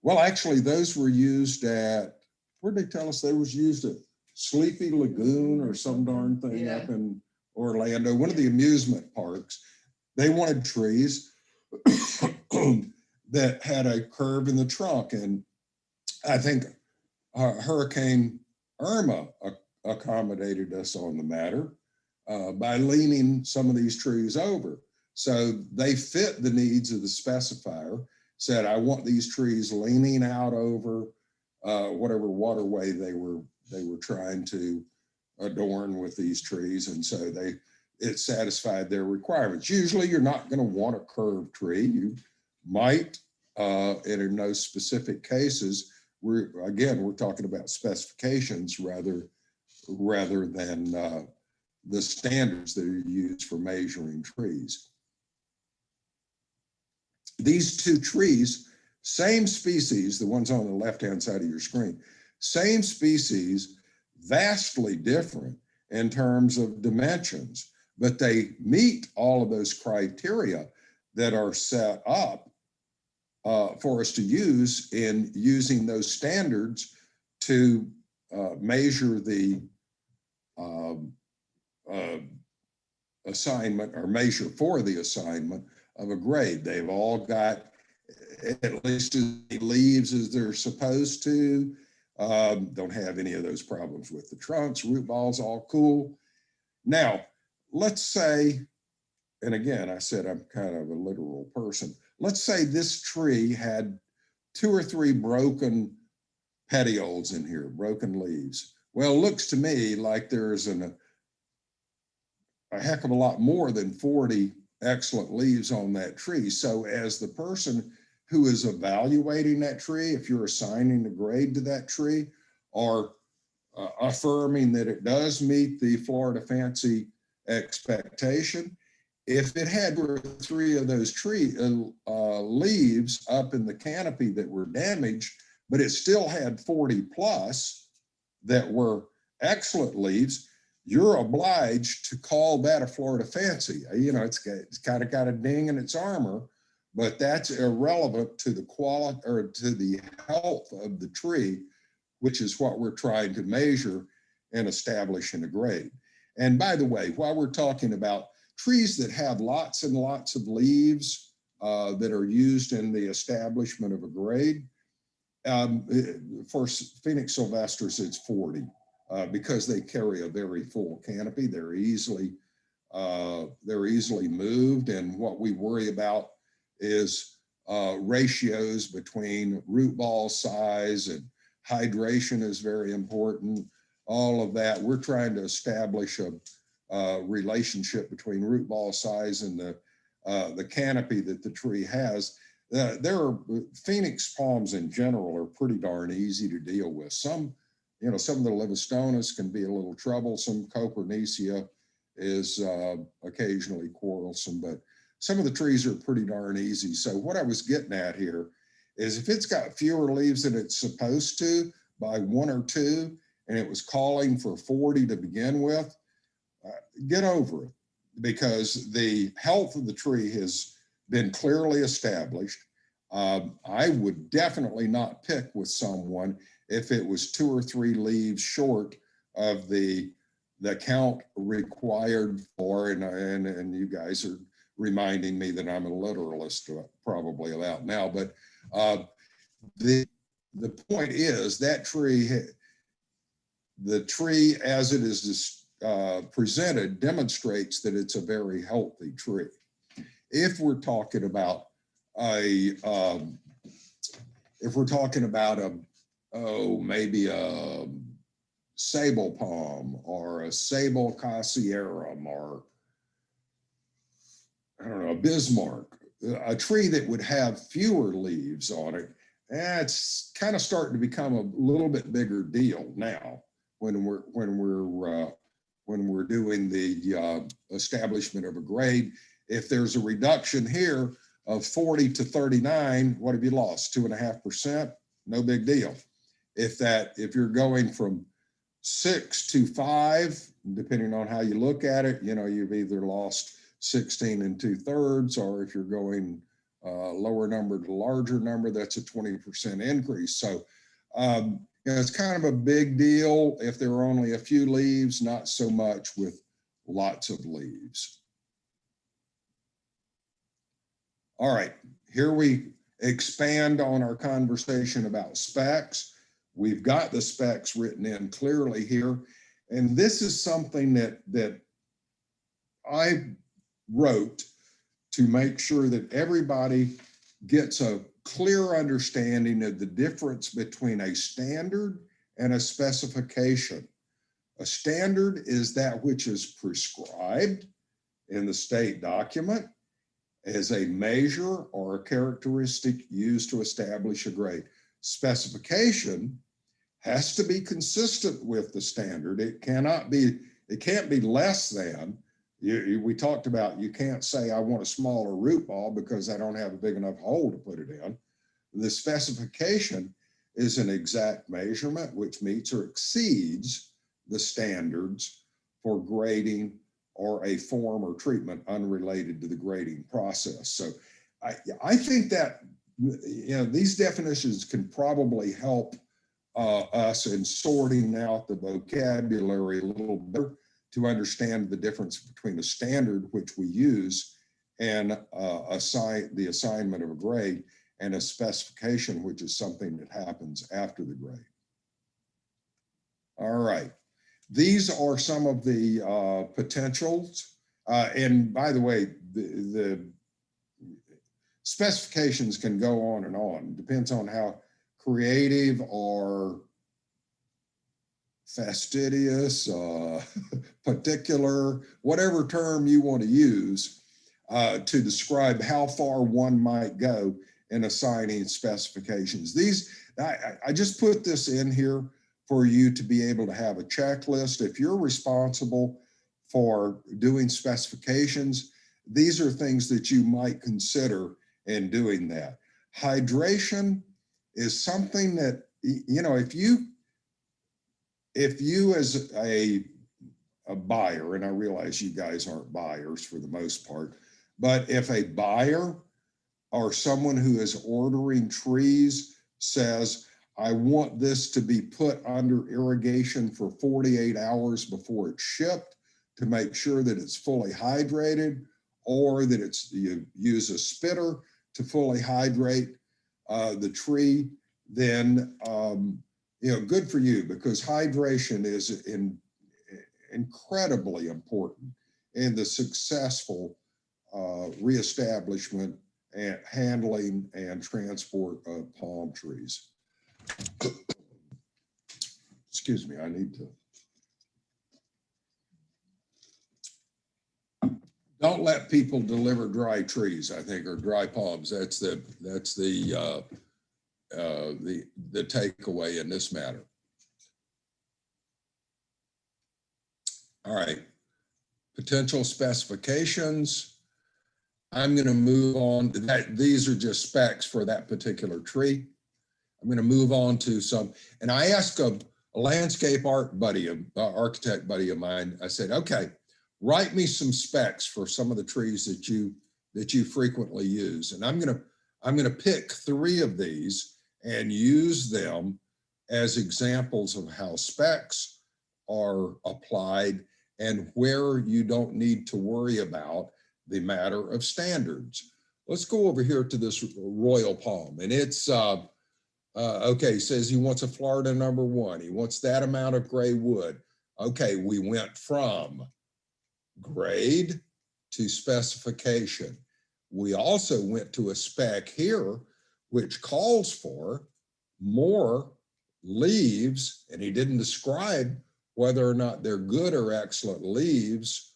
well, actually, those were used at, where'd they tell us they was used at? Sleepy Lagoon or some darn thing up in Orlando, one of the amusement parks. They wanted trees that had a curve in the trunk. And I think Hurricane Irma accommodated us on the matter by leaning some of these trees over. So they fit the needs of the specifier, said, I want these trees leaning out over whatever waterway they were trying to adorn with these trees. And so it satisfied their requirements. Usually you're not going to want a curved tree. You might, and in those specific cases, we're talking about specifications rather than the standards that are used for measuring trees. These two trees, same species, the ones on the left-hand side of your screen, same species, vastly different in terms of dimensions, but they meet all of those criteria that are set up for us to use in using those standards to measure the assignment or measure for the assignment of a grade. They've all got at least as many leaves as they're supposed to. Don't have any of those problems with the trunks, root balls, all cool. Now, let's say, and again, I said I'm kind of a literal person. Let's say this tree had 2 or 3 broken petioles in here, broken leaves. Well, it looks to me like there's a heck of a lot more than 40 excellent leaves on that tree. So as the person who is evaluating that tree, if you're assigning a grade to that tree, or affirming that it does meet the Florida fancy expectation, if it had 2 or 3 of those leaves up in the canopy that were damaged, but it still had 40 plus that were excellent leaves, you're obliged to call that a Florida fancy. You know, it's kind of got a ding in its armor, but that's irrelevant to the quality or to the health of the tree, which is what we're trying to measure and establish in a grade. And by the way, while we're talking about trees that have lots and lots of leaves that are used in the establishment of a grade, for Phoenix sylvestris, it's 40 because they carry a very full canopy. They're easily moved, and what we worry about is ratios between root ball size, and hydration is very important. All of that, we're trying to establish a relationship between root ball size and the canopy that the tree has. Phoenix palms in general are pretty darn easy to deal with. Some of the Livistonas can be a little troublesome. Copernicia is occasionally quarrelsome, but some of the trees are pretty darn easy. So what I was getting at here is if it's got fewer leaves than it's supposed to by 1 or 2, and it was calling for 40 to begin with, get over it, because the health of the tree has been clearly established. I would definitely not pick with someone if it was 2 or 3 leaves short of the count required for, and you guys are reminding me that I'm a literalist probably about now, but the point is that the tree as it is presented demonstrates that it's a very healthy tree. If we're talking about maybe a sable palm or a sable cassiarum, or I don't know, a Bismarck, a tree that would have fewer leaves on it, it's kind of starting to become a little bit bigger deal now. when we're doing the establishment of a grade. If there's a reduction here of 40 to 39, what have you lost? 2.5%? No big deal. If you're going from 6 to 5, depending on how you look at it, you've either lost 16 2/3, or if you're going lower number to larger number, that's a 20% increase. So it's kind of a big deal if there are only a few leaves, not so much with lots of leaves. All right, here we expand on our conversation about specs. We've got the specs written in clearly here. And this is something that I wrote to make sure that everybody gets a clear understanding of the difference between a standard and a specification. A standard is that which is prescribed in the state document as a measure or a characteristic used to establish a grade. Specification has to be consistent with the standard. It can't be less than. We talked about, you can't say I want a smaller root ball because I don't have a big enough hole to put it in. The specification is an exact measurement which meets or exceeds the standards for grading or a form or treatment unrelated to the grading process. So I think that these definitions can probably help us in sorting out the vocabulary a little better to understand the difference between a standard, which we use, and the assignment of a grade, and a specification, which is something that happens after the grade. All right. These are some of the potentials. And by the way, the specifications can go on and on. It depends on how creative or fastidious, particular, whatever term you want to use to describe how far one might go in assigning specifications. I just put this in here for you to be able to have a checklist. If you're responsible for doing specifications, these are things that you might consider in doing that. Hydration is something that, if you as a buyer, and I realize you guys aren't buyers for the most part, but if a buyer or someone who is ordering trees says, I want this to be put under irrigation for 48 hours before it's shipped to make sure that it's fully hydrated, or that you use a spitter to fully hydrate the tree, then good for you, because hydration is incredibly important in the successful reestablishment and handling and transport of palm trees. Excuse me, I need to. Don't let people deliver dry trees, I think, or dry palms. That's the takeaway in this matter. All right, potential specifications. I'm going to move on to that. These are just specs for that particular tree. I'm going to move on to some, and I asked a landscape architect buddy of mine, I said, okay, write me some specs for some of the trees that you frequently use. And I'm going to pick 3 of these and use them as examples of how specs are applied and where you don't need to worry about the matter of standards. Let's go over here to this royal palm, and it's okay, he says he wants a Florida #1. He wants that amount of gray wood. Okay, we went from grade to specification. We also went to a spec here, which calls for more leaves, and he didn't describe whether or not they're good or excellent leaves.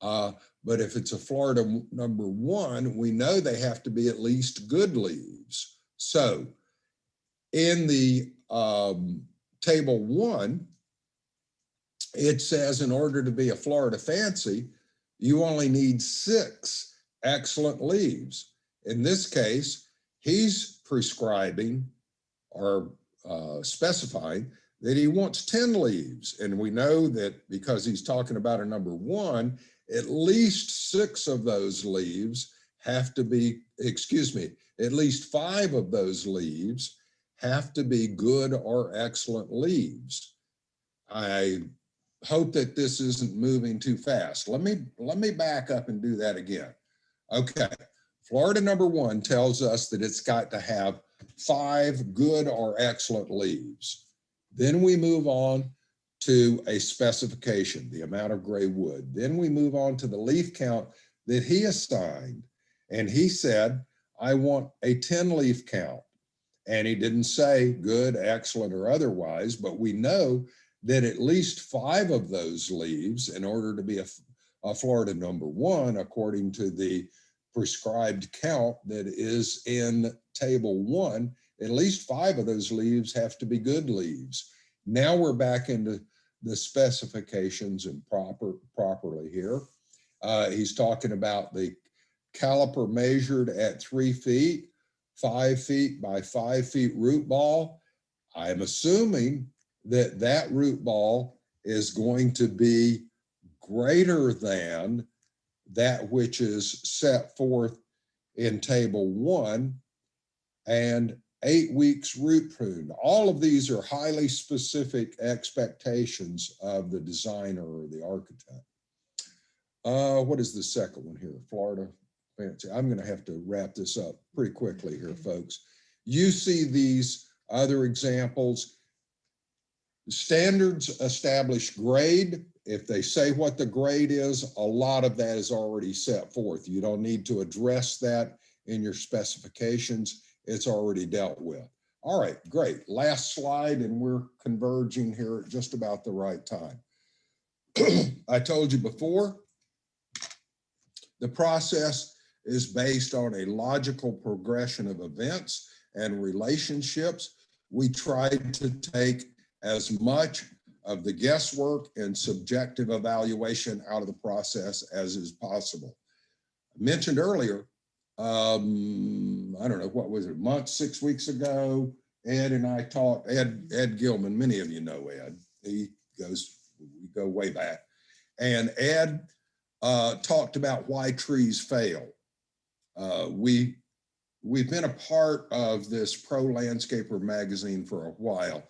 But if it's a Florida #1, we know they have to be at least good leaves. So in the table 1, it says in order to be a Florida fancy, you only need 6 excellent leaves. In this case, he's prescribing or specifying that he wants 10 leaves. And we know that because he's talking about a number 1, at least 6 of those leaves have to be, at least 5 of those leaves have to be good or excellent leaves. I hope that this isn't moving too fast. Let me back up and do that again. Okay, Florida number 1 tells us that it's got to have 5 good or excellent leaves. Then we move on to a specification, the amount of gray wood. Then we move on to the leaf count that he assigned. And he said, I want a 10 leaf count. And he didn't say good, excellent, or otherwise, but we know that at least 5 of those leaves, in order to be a Florida number 1, according to the prescribed count that is in table 1, at least 5 of those leaves have to be good leaves. Now we're back into the specifications and properly here. He's talking about the caliper measured at 3 feet, 5 feet by 5 feet root ball. I'm assuming that that root ball is going to be greater than that which is set forth in table 1, and 8 weeks root pruned. All of these are highly specific expectations of the designer or the architect. What is the second one here? Florida fancy. I'm going to have to wrap this up pretty quickly here, folks. You see these other examples. Standards establish grade. If they say what the grade is, a lot of that is already set forth. You don't need to address that in your specifications. It's already dealt with. All right, great. Last slide, and we're converging here at just about the right time. I told you before, the process is based on a logical progression of events and relationships. We tried to take as much of the guesswork and subjective evaluation out of the process as is possible. I mentioned earlier, I don't know, what was it, a month, 6 weeks ago, Ed and I talked, Ed Gilman, many of you know Ed, we go way back. And Ed talked about why trees fail. We've been a part of this Pro Landscaper magazine for a while.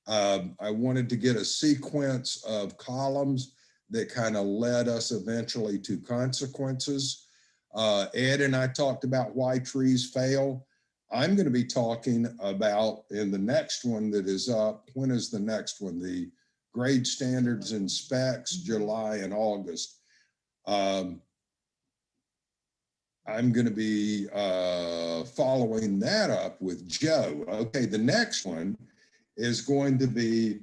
I wanted to get a sequence of columns that kind of led us eventually to consequences. Ed and I talked about why trees fail. I'm going to be talking about in the next one that is up. When is the next one? The grade standards and specs, July and August. I'm going to be following that up with Joe. Okay, the next one is going to be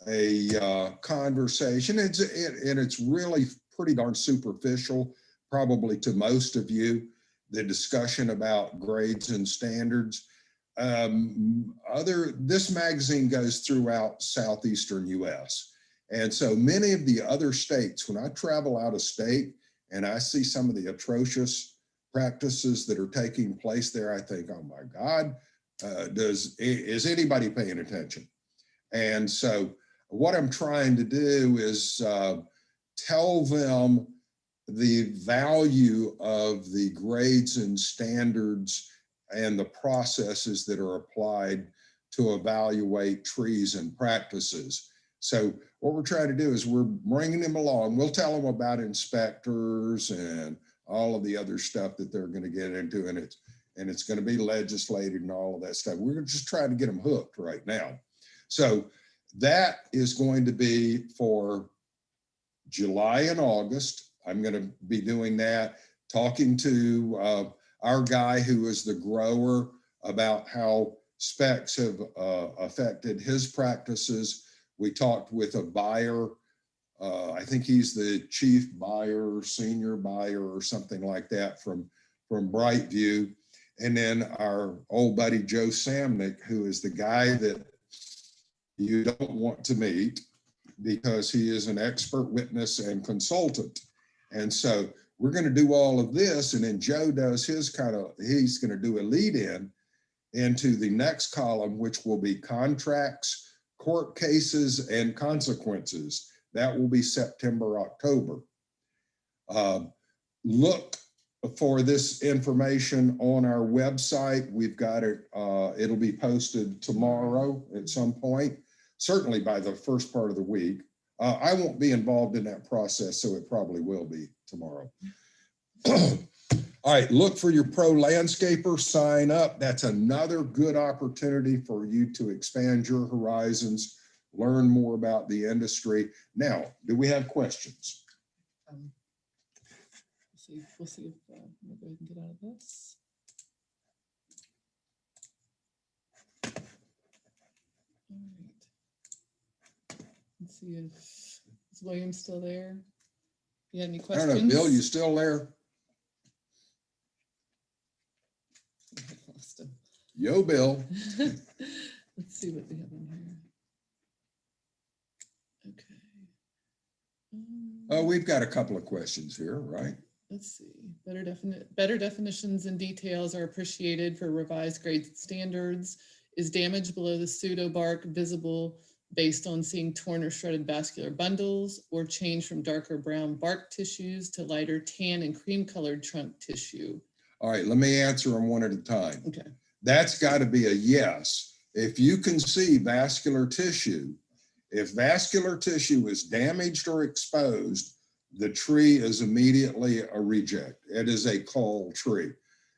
a conversation. It's really pretty darn superficial, probably to most of you, the discussion about grades and standards. This magazine goes throughout southeastern US. And so many of the other states, when I travel out of state and I see some of the atrocious practices that are taking place there, I think, oh my God, is anybody paying attention? And so what I'm trying to do is tell them the value of the grades and standards and the processes that are applied to evaluate trees and practices. So what we're trying to do is we're bringing them along. We'll tell them about inspectors and all of the other stuff that they're going to get into, and it's going to be legislated and all of that stuff. We're just trying to get them hooked right now. So that is going to be for July and August. I'm going to be doing that, talking to our guy who is the grower about how specs have affected his practices. We talked with a buyer. I think he's the chief buyer, senior buyer, or something like that from Brightview. And then our old buddy Joe Samnick, who is the guy that you don't want to meet, because he is an expert witness and consultant. And so we're going to do all of this, and then Joe does his he's going to do a lead in into the next column, which will be contracts, court cases, and consequences. That will be September, October. Look for this information on our website. We've got it, it'll be posted tomorrow at some point, certainly by the first part of the week. I won't be involved in that process, so it probably will be tomorrow. All right, look for your pro landscaper, sign up. That's another good opportunity for you to expand your horizons, learn more about the industry. Now, do we have questions? We'll see if we'll go ahead and get out of this. All right. Let's see if is William still there. You had any I questions? don't know, Bill, you still there? I lost him. Yo, Bill. Let's see what we have in here. Okay. We've got a couple of questions here, right? Let's see. Better definitions and details are appreciated for revised grade standards. Is damage below the pseudobark visible based on seeing torn or shredded vascular bundles, or change from darker brown bark tissues to lighter tan and cream colored trunk tissue? All right, let me answer them one at a time. Okay. That's got to be a yes. If you can see vascular tissue, if vascular tissue is damaged or exposed, the tree is immediately a reject. It is a cull tree.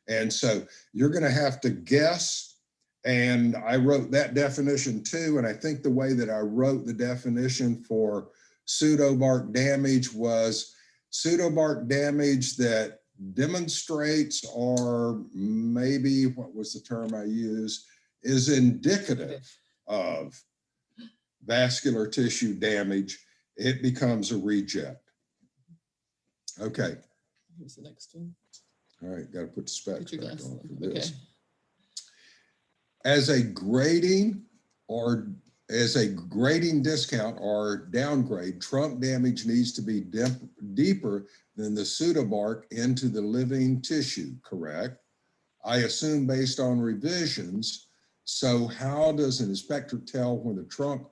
And so you're going to have to guess. And I wrote that definition too. And I think the way that I wrote the definition for pseudobark damage was pseudobark damage that demonstrates, or maybe what was the term I used, is indicative of vascular tissue damage. It becomes a reject. Okay. Here's the next one. All right, got to put the specs Get your back glasses on for on. this. Okay. As a grading discount or downgrade, trunk damage needs to be deeper than the pseudobark into the living tissue, correct? I assume based on revisions. So how does an inspector tell when the trunk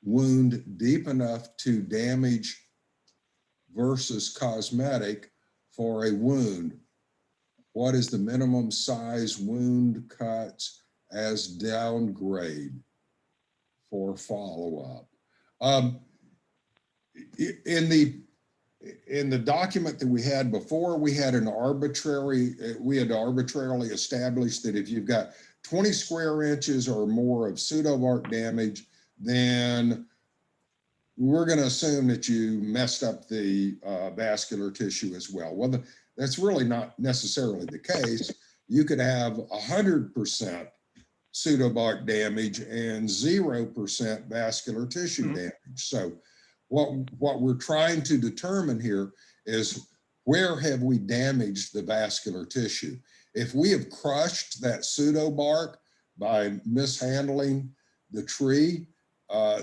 wound deep enough to damage versus cosmetic for a wound? What is the minimum size wound cuts as downgrade for follow-up? In the document that we had before, we had arbitrarily established that if you've got 20 square inches or more of pseudobark damage, then we're going to assume that you messed up the vascular tissue as well. Well, that's really not necessarily the case. You could have 100% pseudobark damage and 0% vascular tissue damage. So what we're trying to determine here is, where have we damaged the vascular tissue? If we have crushed that pseudobark by mishandling the tree,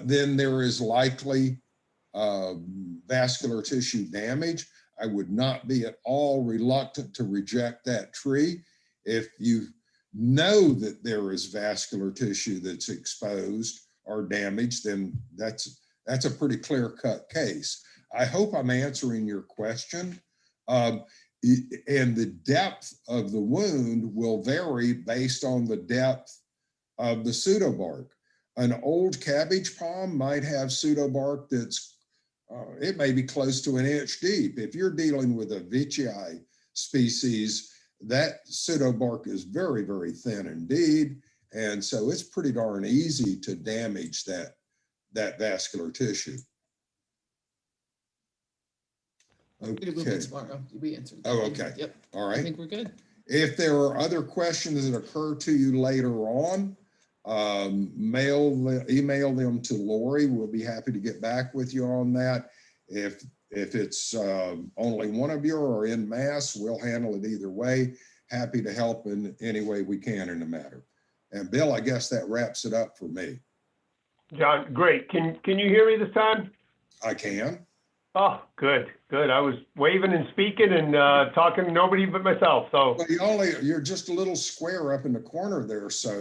then there is likely vascular tissue damage. I would not be at all reluctant to reject that tree. If you know that there is vascular tissue that's exposed or damaged, then that's a pretty clear-cut case. I hope I'm answering your question. And the depth of the wound will vary based on the depth of the pseudobark. An old cabbage palm might have pseudobark that's, it may be close to an inch deep. If you're dealing with a veitchii species, that pseudobark is very, very thin indeed. And so it's pretty darn easy to damage that vascular tissue. It will be tomorrow. We answered that. Oh, okay. Yep. All right. I think we're good. If there are other questions that occur to you later on, email them to Lori. We'll be happy to get back with you on that. If it's only one of you or en masse, we'll handle it either way. Happy to help in any way we can in the matter. And Bill, I guess that wraps it up for me. John, great. Can you hear me this time? I can. Oh, good, good. I was waving and speaking and talking to nobody but myself, so. Well, you're just a little square up in the corner there, so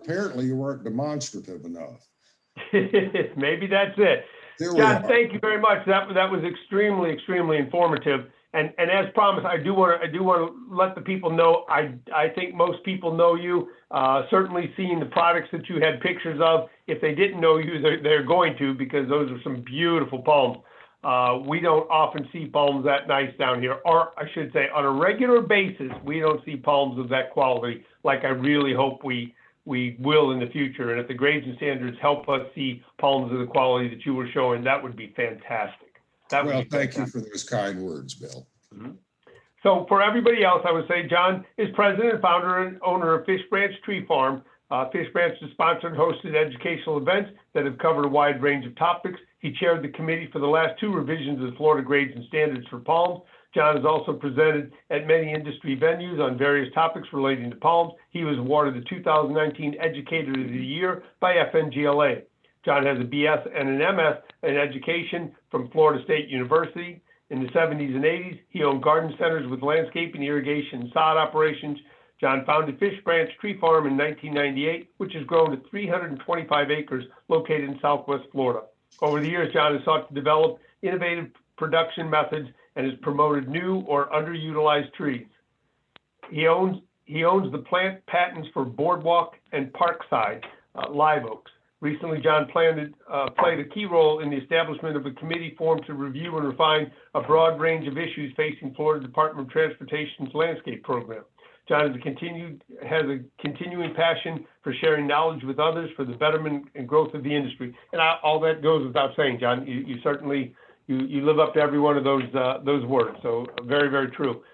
apparently you weren't demonstrative enough. Maybe that's it. There we John, are. thank you very much. That was extremely informative. And as promised, I do want to let the people know. I think most people know you. Certainly, seeing the products that you had pictures of. If they didn't know you, they're going to, because those are some beautiful palms. We don't often see palms that nice down here, or I should say, on a regular basis, we don't see palms of that quality. Like I really hope we will in the future. And if the grades and standards help us see palms of the quality that you were showing, that would be fantastic. Well, thank you for those kind words, Bill. Mm-hmm. So for everybody else, I would say John is president, founder, and owner of Fish Branch Tree Farm. Fish Branch has sponsored and hosted educational events that have covered a wide range of topics. He chaired the committee for the last 2 revisions of the Florida Grades and Standards for palms. John has also presented at many industry venues on various topics relating to palms. He was awarded the 2019 Educator of the Year by FNGLA. John has a BS and an MS in education from Florida State University. In the 70s and 80s, he owned garden centers with landscaping, irrigation, and sod operations. John founded Fish Branch Tree Farm in 1998, which has grown to 325 acres located in Southwest Florida. Over the years, John has sought to develop innovative production methods and has promoted new or underutilized trees. He owns the plant patents for boardwalk and parkside live oaks. Recently, John played a key role in the establishment of a committee formed to review and refine a broad range of issues facing Florida Department of Transportation's landscape program. John has a continuing passion for sharing knowledge with others for the betterment and growth of the industry. And all that goes without saying, John. You certainly you live up to every one of those words. So very, very true.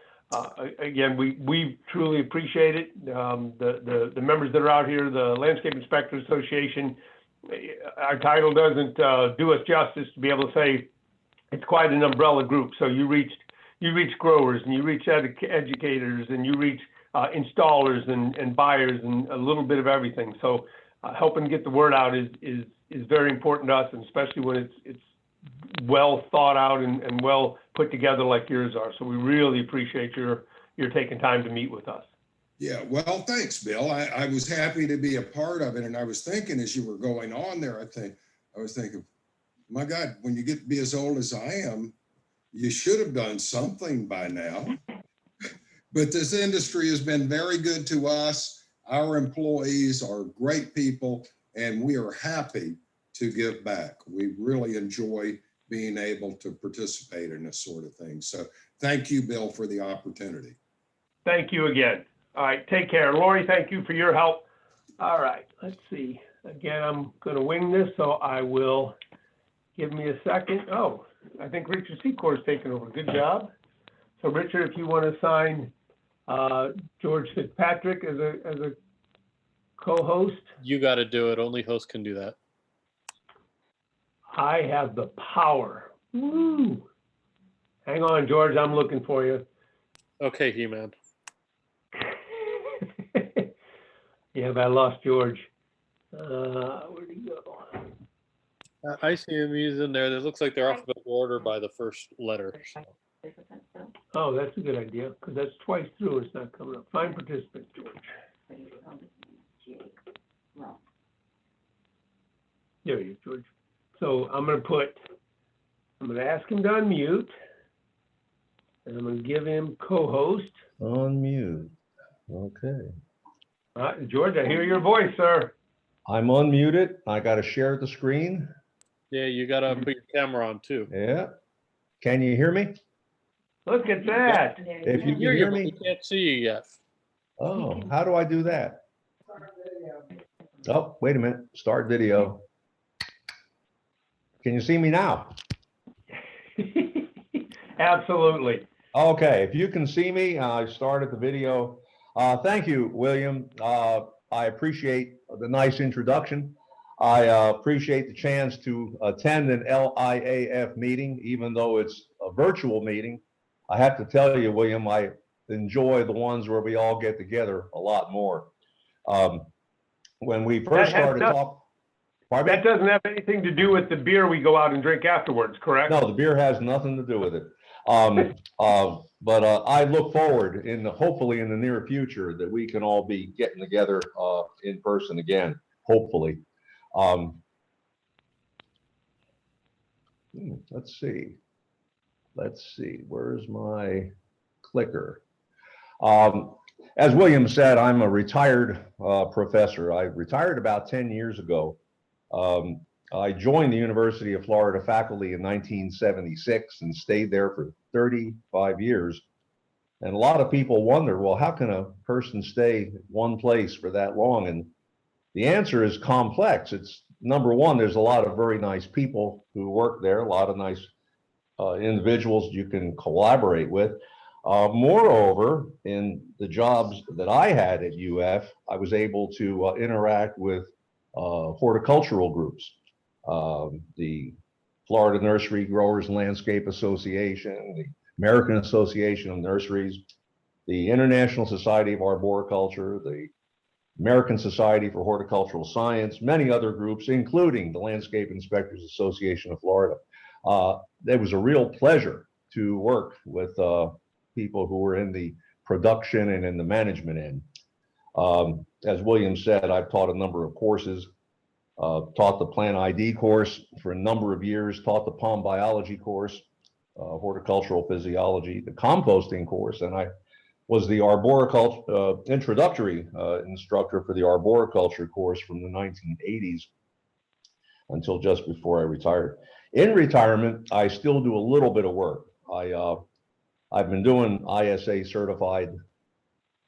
Again, we truly appreciate it. The members that are out here, the Landscape Inspectors Association. Our title doesn't do us justice to be able to say it's quite an umbrella group. So you reach growers, and you reach educators, and you reach installers and buyers, and a little bit of everything. So helping get the word out is very important to us, and especially when it's well thought out and well put together like yours are. So we really appreciate your taking time to meet with us. Yeah, well, thanks, Bill. I was happy to be a part of it. And I was thinking as you were going on there, I was thinking, my God, when you get to be as old as I am, you should have done something by now. But this industry has been very good to us. Our employees are great people, and we are happy to give back. We really enjoy being able to participate in this sort of thing. So thank you, Bill, for the opportunity. Thank you again. All right, take care. Lori, thank you for your help. All right, let's see. Again, I'm going to wing this, so I will give me a second. Oh, I think Richard Secor is taking over. Good job. So, Richard, if you want to sign George Fitzpatrick as a co-host. You got to do it. Only host can do that. I have the power. Woo! Hang on, George. I'm looking for you. Okay, He-Man. Yeah, but I lost George. Where'd he go? I see him. He's in there. It looks like they're alphabetical order by the first letter. So. Oh, that's a good idea, because that's twice through. It's not coming up. Find participant, George. There he is, George. So I'm going to ask him to unmute, and I'm going to give him co-host. Unmute. Okay. George, I hear your voice, sir. I'm unmuted. I got to share the screen. Yeah, you got to put your camera on too. Yeah. Can you hear me? Look at that. If you can Hear hear you, me. we can't see you yet. Oh, how do I do that? Oh, wait a minute. Start video. Can you see me now? Absolutely. Okay, if you can see me, I started the video. Thank you, William. I appreciate the nice introduction. I appreciate the chance to attend an LIAF meeting, even though it's a virtual meeting. I have to tell you, William, I enjoy the ones where we all get together a lot more. When we first started talking, Pardon me? That doesn't have anything to do with the beer we go out and drink afterwards, correct? No, the beer has nothing to do with it. But I look forward hopefully in the near future that we can all be getting together in person again, hopefully. Let's see. Where's my clicker? As William said, I'm a retired professor. I retired about 10 years ago. I joined the University of Florida faculty in 1976 and stayed there for 35 years. And a lot of people wonder, well, how can a person stay one place for that long? And the answer is complex. It's number one, there's a lot of very nice people who work there, a lot of nice individuals you can collaborate with. Moreover, in the jobs that I had at UF, I was able to interact with horticultural groups, the Florida Nursery Growers and Landscape Association, the American Association of Nurseries, the International Society of Arboriculture, the American Society for Horticultural Science, many other groups, including the Landscape Inspectors Association of Florida. It was a real pleasure to work with people who were in the production and in the management end. As William said, I've taught a number of courses, taught the plant ID course for a number of years, taught the palm biology course, horticultural physiology, the composting course, and I was the arboriculture introductory instructor for the arboriculture course from the 1980s until just before I retired. In retirement, I still do a little bit of work. I've been doing ISA certified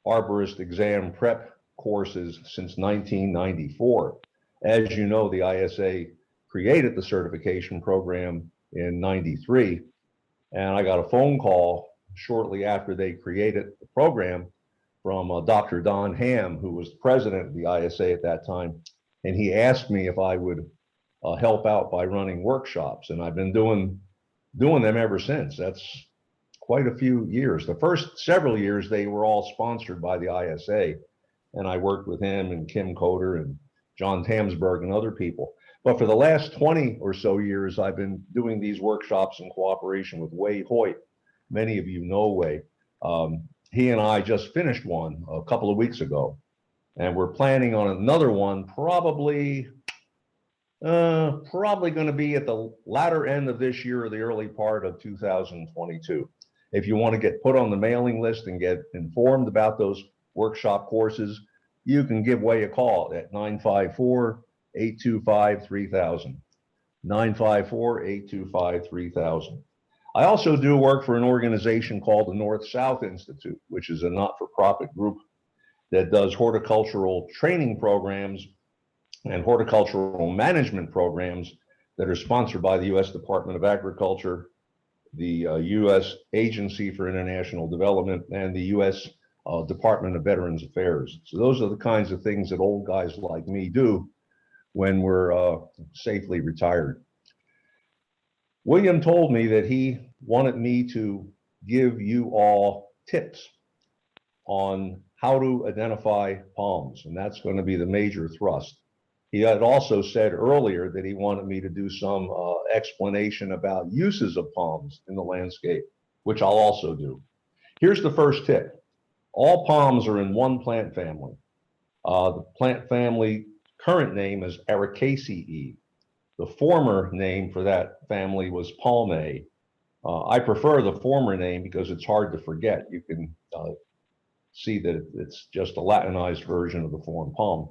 arborist exam prep courses since 1994. As you know, the ISA created the certification program in '93, and I got a phone call shortly after they created the program from Dr. Don Ham, who was the president of the ISA at that time, and he asked me if I would help out by running workshops, and I've been doing them ever since. That's quite a few years. The first several years, they were all sponsored by the ISA, and I worked with him and Kim Coder and John Tamsberg and other people. But for the last 20 or so years, I've been doing these workshops in cooperation with Wei Hoyt. Many of you know Wei. He and I just finished one a couple of weeks ago, and we're planning on another one probably going to be at the latter end of this year or the early part of 2022. If you want to get put on the mailing list and get informed about those workshop courses, you can give Wei a call at 954-825-3000. 954-825-3000. I also do work for an organization called the North-South Institute, which is a not-for-profit group that does horticultural training programs and horticultural management programs that are sponsored by the U.S. Department of Agriculture, the U.S. Agency for International Development, and the U.S. Department of Veterans Affairs. So those are the kinds of things that old guys like me do when we're safely retired. William told me that he wanted me to give you all tips on how to identify palms, and that's going to be the major thrust. He had also said earlier that he wanted me to do some explanation about uses of palms in the landscape, which I'll also do. Here's the first tip. All palms are in one plant family. The plant family current name is Ericaceae. The former name for that family was Palmae. I prefer the former name because it's hard to forget. You can see that it's just a Latinized version of the form palm.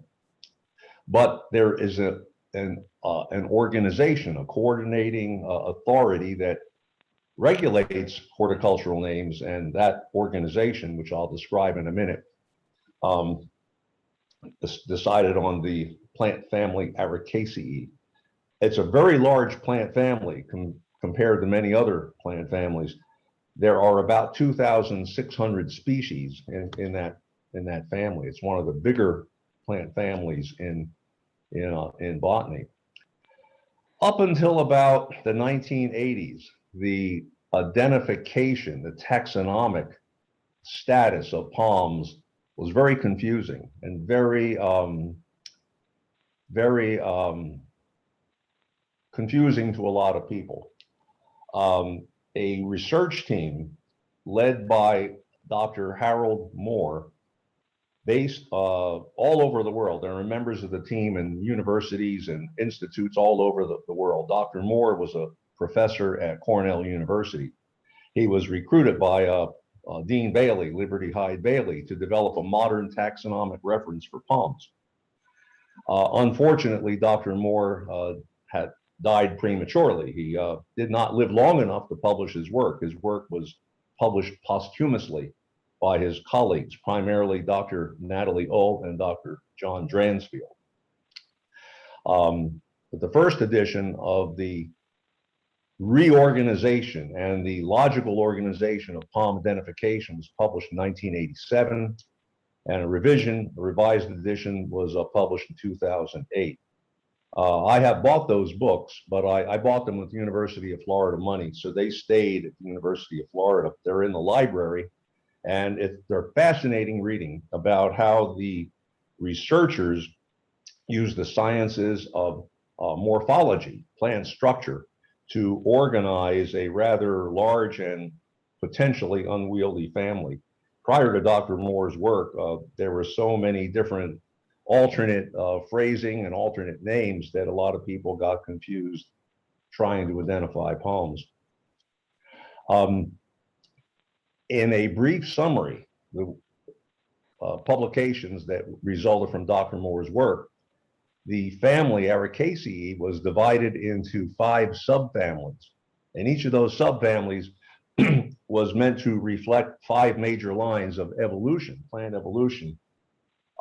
But there is an organization, a coordinating authority that regulates horticultural names, and that organization, which I'll describe in a minute, decided on the plant family Ericaceae. It's a very large plant family compared to many other plant families. There are about 2,600 species in that family. It's one of the bigger plant families in botany. Up until about the 1980s, the identification, the taxonomic status of palms was very confusing and very confusing to a lot of people. A research team led by Dr. Harold Moore, based all over the world. There are members of the team in universities and institutes all over the world. Dr. Moore was a professor at Cornell University. He was recruited by Dean Bailey, Liberty Hyde Bailey, to develop a modern taxonomic reference for palms. Unfortunately, Dr. Moore had died prematurely. He did not live long enough to publish his work. His work was published posthumously by his colleagues, primarily Dr. Natalie O and Dr. John Dransfield. But the first edition of the reorganization and the logical organization of palm identification was published in 1987, and a revised edition was published in 2008. I have bought those books, but I bought them with the University of Florida money, so they stayed at the University of Florida. They're in the library, and they're fascinating reading about how the researchers use the sciences of morphology, plant structure, to organize a rather large and potentially unwieldy family. Prior to Dr. Moore's work, there were so many different alternate phrasing and alternate names that a lot of people got confused trying to identify palms. In a brief summary, the publications that resulted from Dr. Moore's work, the family Ericaceae was divided into 5 subfamilies, and each of those subfamilies was meant to reflect 5 major lines of evolution, plant evolution.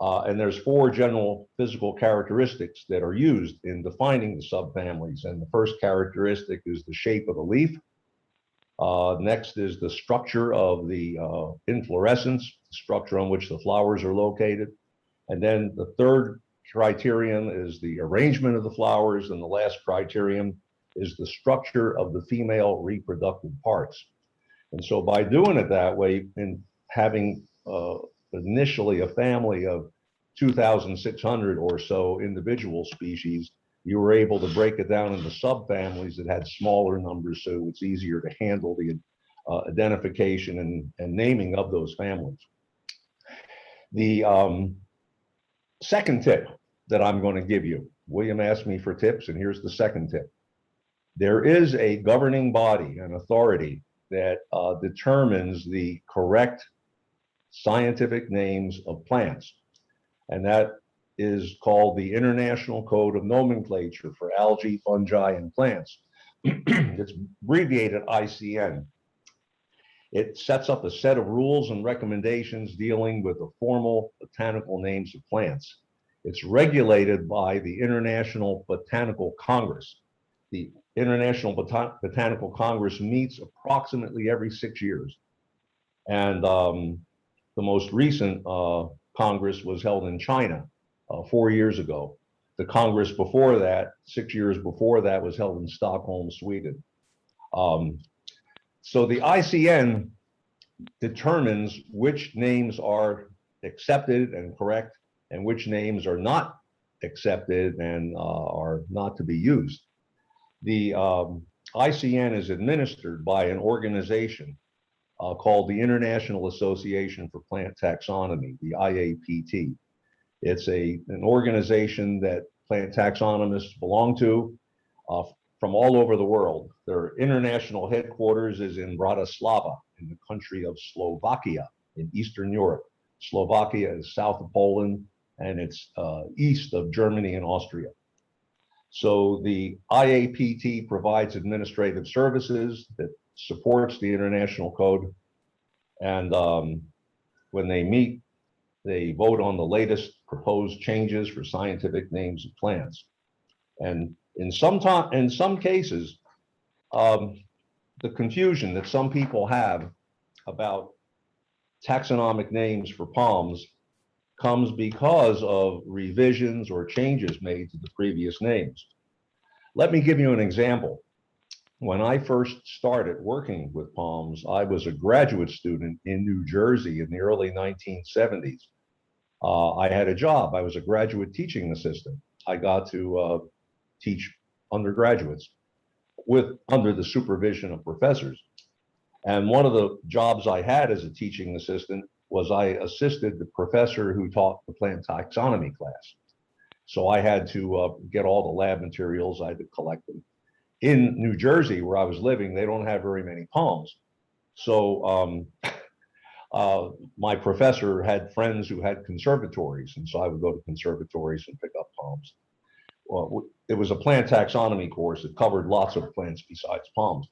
And there's 4 general physical characteristics that are used in defining the subfamilies. And the first characteristic is the shape of the leaf. Next is the structure of the inflorescence, the structure on which the flowers are located. And then the third criterion is the arrangement of the flowers. And the last criterion is the structure of the female reproductive parts. And so by doing it that way and having initially a family of 2,600 or so individual species, you were able to break it down into subfamilies that had smaller numbers, so it's easier to handle the identification and naming of those families. The second tip that I'm going to give you, William asked me for tips, and here's the second tip. There is a governing body, an authority that determines the correct scientific names of plants, and that is called the International Code of Nomenclature for Algae, Fungi, and Plants. It's abbreviated ICN. It sets up a set of rules and recommendations dealing with the formal botanical names of plants. It's regulated by the International Botanical Congress. The International Botanical Congress meets approximately every 6 years. And the most recent Congress was held in China 4 years ago. The Congress before that, 6 years before that, was held in Stockholm, Sweden. So the ICN determines which names are accepted and correct and which names are not accepted and are not to be used. The ICN is administered by an organization called the International Association for Plant Taxonomy, the IAPT. It's an organization that plant taxonomists belong to from all over the world. Their international headquarters is in Bratislava, in the country of Slovakia in Eastern Europe. Slovakia is south of Poland, and it's east of Germany and Austria. So the IAPT provides administrative services that supports the international code. And when they meet, they vote on the latest proposed changes for scientific names of plants. And in some cases, the confusion that some people have about taxonomic names for palms comes because of revisions or changes made to the previous names. Let me give you an example. When I first started working with palms, I was a graduate student in New Jersey in the early 1970s. I had a job. I was a graduate teaching assistant. I got to teach undergraduates under the supervision of professors. And one of the jobs I had as a teaching assistant was I assisted the professor who taught the plant taxonomy class. So I had to get all the lab materials, I had to collect them. In New Jersey, where I was living, they don't have very many palms. So my professor had friends who had conservatories, and so I would go to conservatories and pick up palms. Well, it was a plant taxonomy course that covered lots of plants besides palms.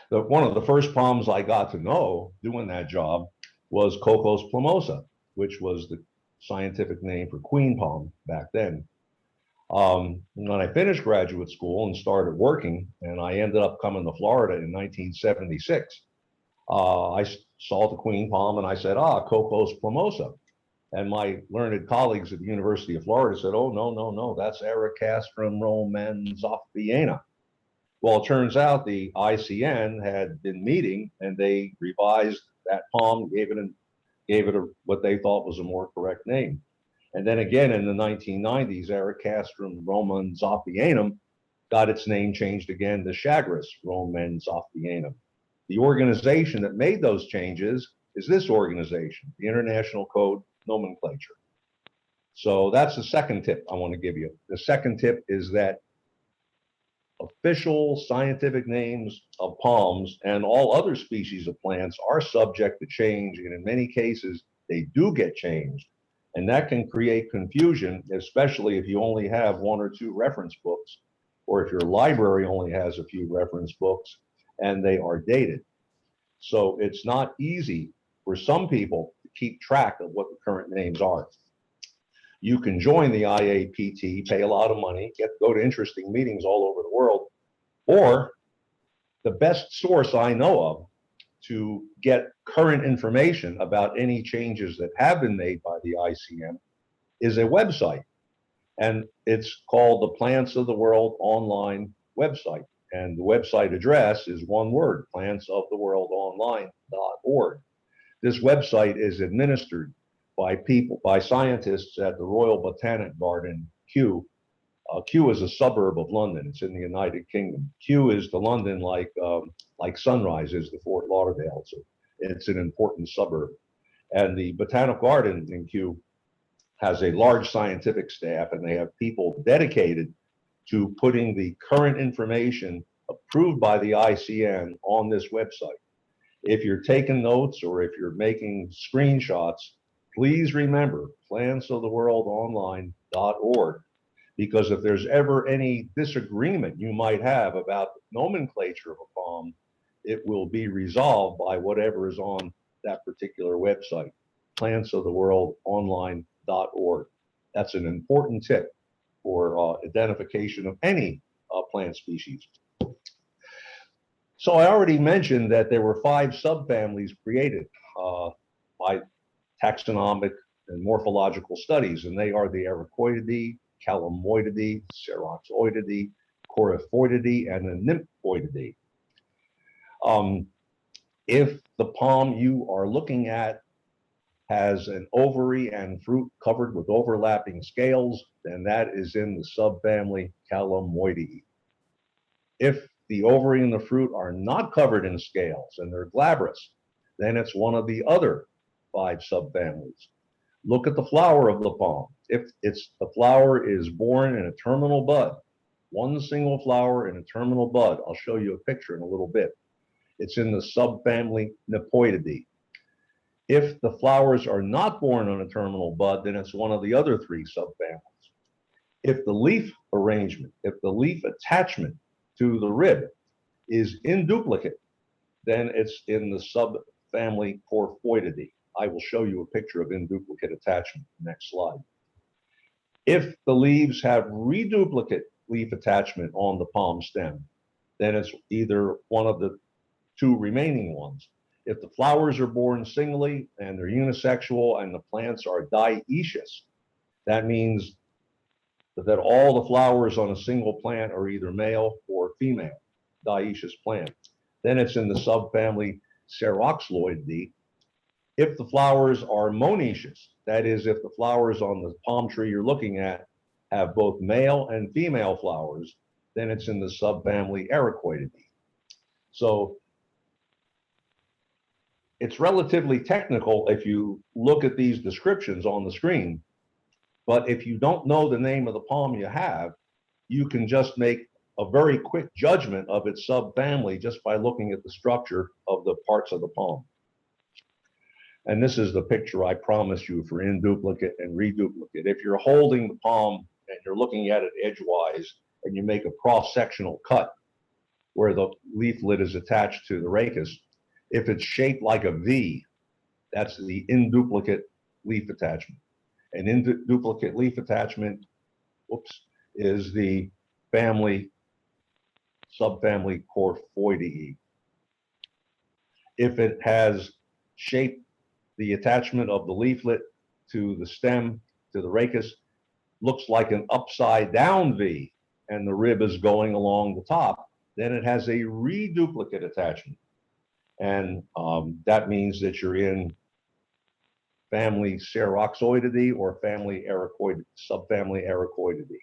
One of the first palms I got to know doing that job was Cocos plumosa, which was the scientific name for queen palm back then. When I finished graduate school and started working, and I ended up coming to Florida in 1976, I saw the queen palm and I said, Cocos plumosa. And my learned colleagues at the University of Florida said, oh, no, that's Ericastrum romans-zoffiana. Well, it turns out the ICN had been meeting and they revised that palm, gave it what they thought was a more correct name. And then again in the 1990s, Ericastrum romans-zoffianum got its name changed again to Chagris romans-zoffianum. The organization that made those changes is this organization, the International Code Nomenclature. So that's the second tip I want to give you. The second tip is that official scientific names of palms and all other species of plants are subject to change, and in many cases, they do get changed. And that can create confusion, especially if you only have one or two reference books, or if your library only has a few reference books and they are dated. So it's not easy for some people to keep track of what the current names are. You can join the IAPT, pay a lot of money, go to interesting meetings all over the world, or the best source I know of to get current information about any changes that have been made by the ICM is a website. And it's called the Plants of the World online website. And the website address is one word, plantsoftheworldonline.org. This website is administered by scientists at the Royal Botanic Garden, Kew. Kew is a suburb of London. It's in the United Kingdom. Kew is to London like Sunrise is to Fort Lauderdale. So it's an important suburb. And the Botanic Garden in Kew has a large scientific staff, and they have people dedicated to putting the current information approved by the ICN on this website. If you're taking notes or if you're making screenshots, please remember plantsoftheworldonline.org, because if there's ever any disagreement you might have about the nomenclature of a palm, it will be resolved by whatever is on that particular website, plantsoftheworldonline.org. That's an important tip for identification of any plant species. So I already mentioned that there were 5 subfamilies created by taxonomic and morphological studies, and they are the Ericoideae, Calamoideae, Ceroxoideae, Coryphoideae, and the Nymphoideae. If the palm you are looking at has an ovary and fruit covered with overlapping scales, then that is in the subfamily Calamoideae. If the ovary and the fruit are not covered in scales and they're glabrous, then it's one of the other 5 subfamilies. Look at the flower of the palm. If the flower is born in a terminal bud, one single flower in a terminal bud, I'll show you a picture in a little bit. It's in the subfamily Nymphoideae. If the flowers are not born on a terminal bud, then it's one of the other 3 subfamilies. If the leaf arrangement, if the leaf attachment to the rib is in duplicate, then it's in the subfamily Coryphoideae. I will show you a picture of induplicate attachment. Next slide. If the leaves have reduplicate leaf attachment on the palm stem, then it's either one of the 2 remaining ones. If the flowers are born singly and they're unisexual and the plants are dioecious, that means that all the flowers on a single plant are either male or female, dioecious plant. Then it's in the subfamily Ceroxoideae. If the flowers are monoecious, that is, if the flowers on the palm tree you're looking at have both male and female flowers, then it's in the subfamily Ericoideae. So it's relatively technical if you look at these descriptions on the screen, but if you don't know the name of the palm you have, you can just make a very quick judgment of its subfamily just by looking at the structure of the parts of the palm. And this is the picture I promised you for induplicate and reduplicate. If you're holding the palm and you're looking at it edgewise and you make a cross-sectional cut where the leaflet is attached to the rachis, if it's shaped like a V, that's the induplicate leaf attachment. An induplicate leaf attachment, is the family, subfamily Corphoideae. If it has shaped the attachment of the leaflet to the stem, to the rachis, looks like an upside down V, and the rib is going along the top, then it has a reduplicate attachment. And that means that you're in family Ceroxoideae or family Ericoideae, subfamily Ericoideae.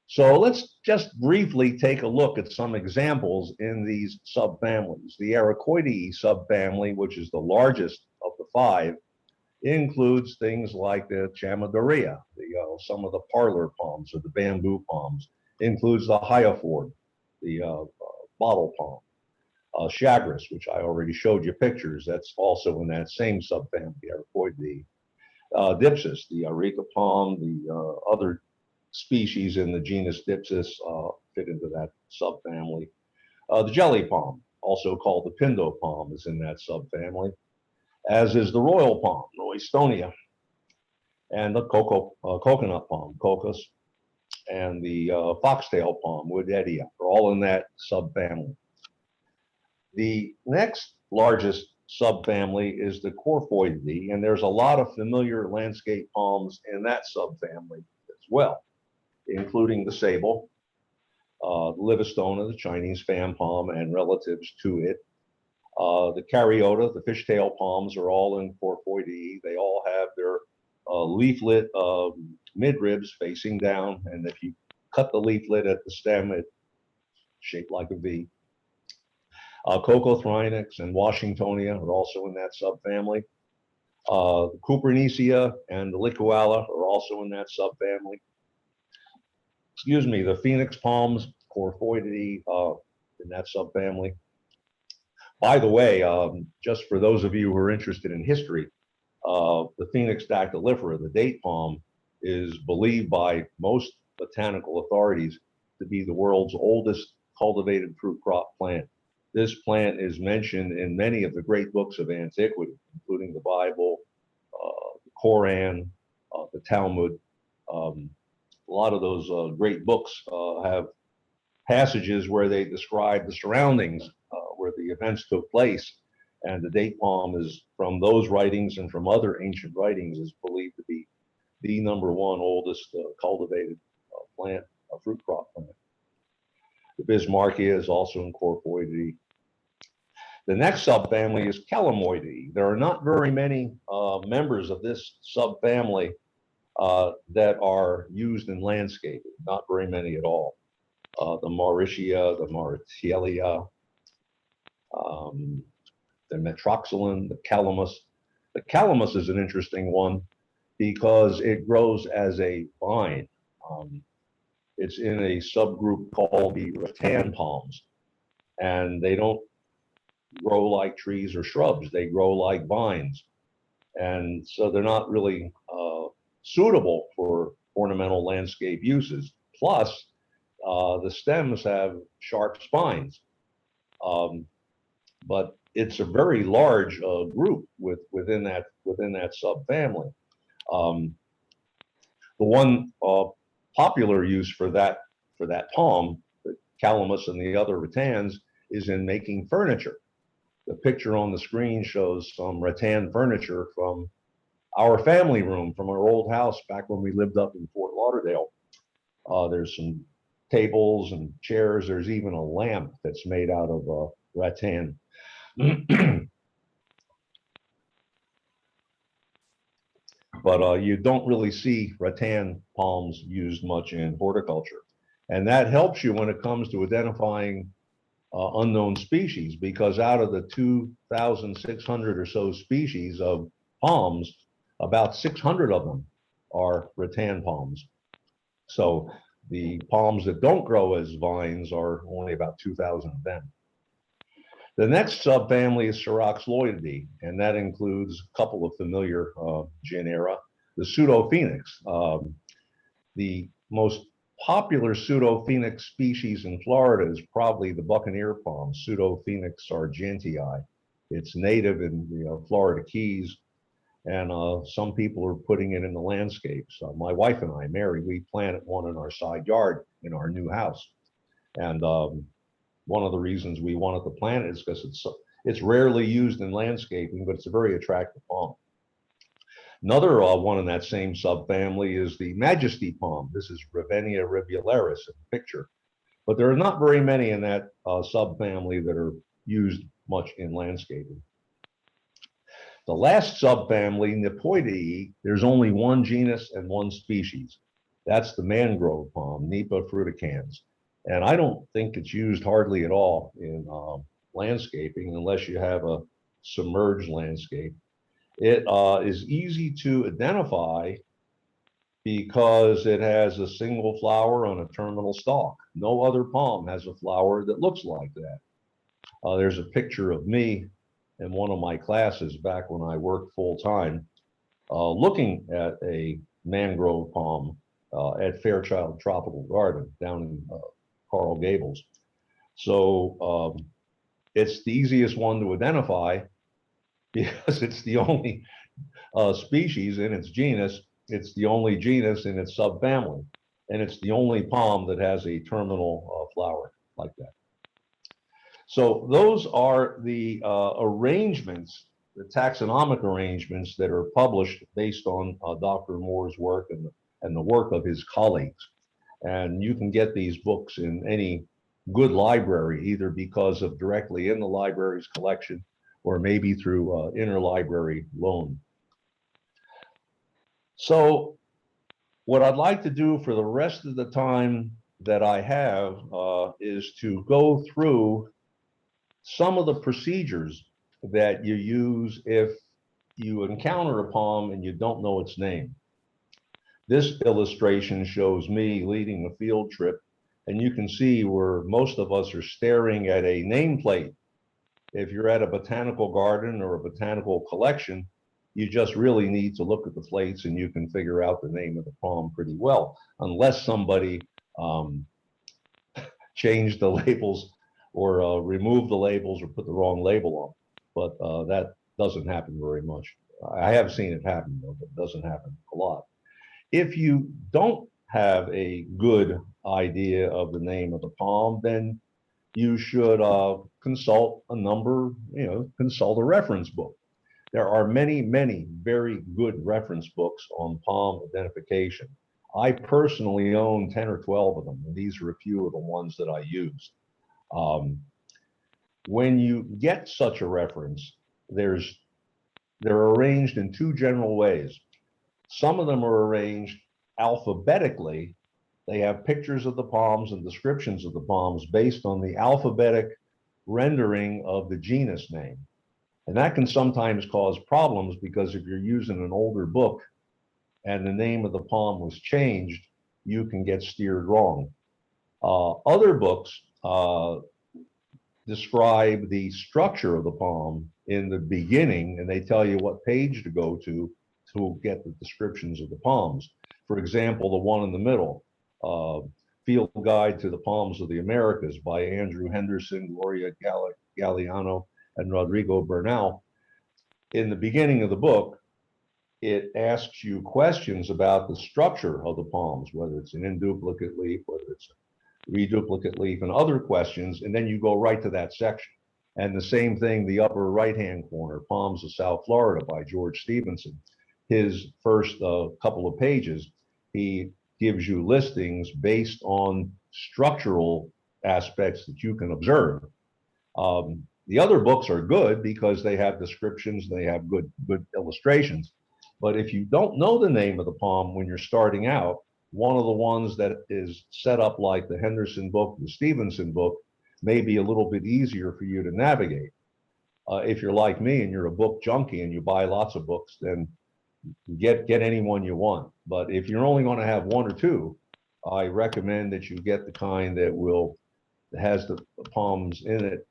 So let's just briefly take a look at some examples in these subfamilies. The Ericoideae subfamily, which is the largest of the 5, includes things like the Chamaedorea, some of the parlor palms or the bamboo palms. Includes the Hyophord, the bottle palm. Chagris, which I already showed you pictures, that's also in that same subfamily, Ericoideae. Dipsis, the areca palm, the other species in the genus Dipsis fit into that subfamily. The jelly palm, also called the pindo palm, is in that subfamily, as is the royal palm, Roystonia, and the coconut palm, Cocos, and the foxtail palm, Woodettia, are all in that subfamily. The next largest subfamily is the Corphoideae, and there's a lot of familiar landscape palms in that subfamily as well, including the sable, Livistona, the Chinese fan palm, and relatives to it. The Caryota, the fishtail palms, are all in Corphoideae. They all have their leaflet midribs facing down, and if you cut the leaflet at the stem, it's shaped like a V. Cocothrinax and Washingtonia are also in that subfamily. The Cupernicea and the Licuala are also in that subfamily. Excuse me, the Phoenix palms, Corphoideae, in that subfamily. By the way, just for those of you who are interested in history, the Phoenix dactylifera, the date palm, is believed by most botanical authorities to be the world's oldest cultivated fruit crop plant. This plant is mentioned in many of the great books of antiquity, including the Bible, the Koran, the Talmud. A lot of those great books have passages where they describe the surroundings where the events took place. And the date palm is, from those writings and from other ancient writings, is believed to be the #1 oldest cultivated plant, fruit crop plant. The Bismarckia is also in Corphoideae. The next subfamily is Calamoideae. There are not very many members of this subfamily that are used in landscaping, not very many at all. The Mauritia, the Mauritialia, the Metroxylon, the Calamus. The Calamus is an interesting one because it grows as a vine. It's in a subgroup called the rattan palms, and they don't grow like trees or shrubs. They grow like vines, and so they're not really suitable for ornamental landscape uses. Plus, the stems have sharp spines, but it's a very large group within that subfamily. The one popular use for that palm, the calamus and the other rattans, is in making furniture. The picture on the screen shows some rattan furniture from our family room from our old house back when we lived up in Fort Lauderdale. There's some tables and chairs. There's even a lamp that's made out of rattan. but you don't really see rattan palms used much in horticulture. And that helps you when it comes to identifying unknown species, because out of the 2,600 or so species of palms, about 600 of them are rattan palms. So the palms that don't grow as vines are only about 2,000 of them. The next subfamily is Ceroxloideae, and that includes a couple of familiar genera. The Pseudophoenix, the most popular Pseudophoenix species in Florida is probably the buccaneer palm, Pseudophoenix sargentii. It's native in the Florida Keys, and some people are putting it in the landscapes. My wife and I, Mary, we planted one in our side yard in our new house. And one of the reasons we wanted to plant it is because it's rarely used in landscaping, but it's a very attractive palm. Another one in that same subfamily is the Majesty palm. This is Ravenia rivularis in the picture. But there are not very many in that subfamily that are used much in landscaping. The last subfamily, Nipoideae, there's only one genus and one species. That's the mangrove palm, Nipa fruticans. And I don't think it's used hardly at all in landscaping unless you have a submerged landscape. It is easy to identify because it has a single flower on a terminal stalk. No other palm has a flower that looks like that. There's a picture of me in one of my classes back when I worked full time, looking at a mangrove palm at Fairchild Tropical Garden down in Coral Gables. So it's the easiest one to identify because it's the only species in its genus. It's the only genus in its subfamily, and it's the only palm that has a terminal flower like that. So those are the arrangements, the taxonomic arrangements that are published based on Dr. Moore's work and the work of his colleagues. And you can get these books in any good library, either because of directly in the library's collection or maybe through interlibrary loan. So what I'd like to do for the rest of the time that I have is to go through some of the procedures that you use if you encounter a palm and you don't know its name. This illustration shows me leading a field trip, and you can see where most of us are staring at a nameplate. If you're at a botanical garden or a botanical collection, you just really need to look at the plates and you can figure out the name of the palm pretty well, unless somebody changed the labels or removed the labels or put the wrong label on. But that doesn't happen very much. I have seen it happen, though, but it doesn't happen a lot. If you don't have a good idea of the name of the palm, then you should consult a number, consult a reference book. There are many, many very good reference books on palm identification. I personally own 10 or 12 of them, and these are a few of the ones that I use. When you get such a reference, they're arranged in two general ways. Some of them are arranged alphabetically. They have pictures of the palms and descriptions of the palms based on the alphabetic rendering of the genus name. And that can sometimes cause problems because if you're using an older book and the name of the palm was changed, you can get steered wrong. Other books describe the structure of the palm in the beginning, and they tell you what page to go to get the descriptions of the palms. For example, the one in the middle, Field Guide to the Palms of the Americas by Andrew Henderson, Gloria Galliano, and Rodrigo Bernal. In the beginning of the book, it asks you questions about the structure of the palms, whether it's an induplicate leaf, whether it's a reduplicate leaf, and other questions, and then you go right to that section. And the same thing, the upper right-hand corner, Palms of South Florida by George Stevenson. His first couple of pages, he gives you listings based on structural aspects that you can observe. The other books are good because they have descriptions, they have good illustrations. But if you don't know the name of the palm when you're starting out, one of the ones that is set up like the Henderson book, the Stevenson book, may be a little bit easier for you to navigate. If you're like me and you're a book junkie and you buy lots of books, then get any one you want. But if you're only going to have one or two, I recommend that you get the kind that has the palms in it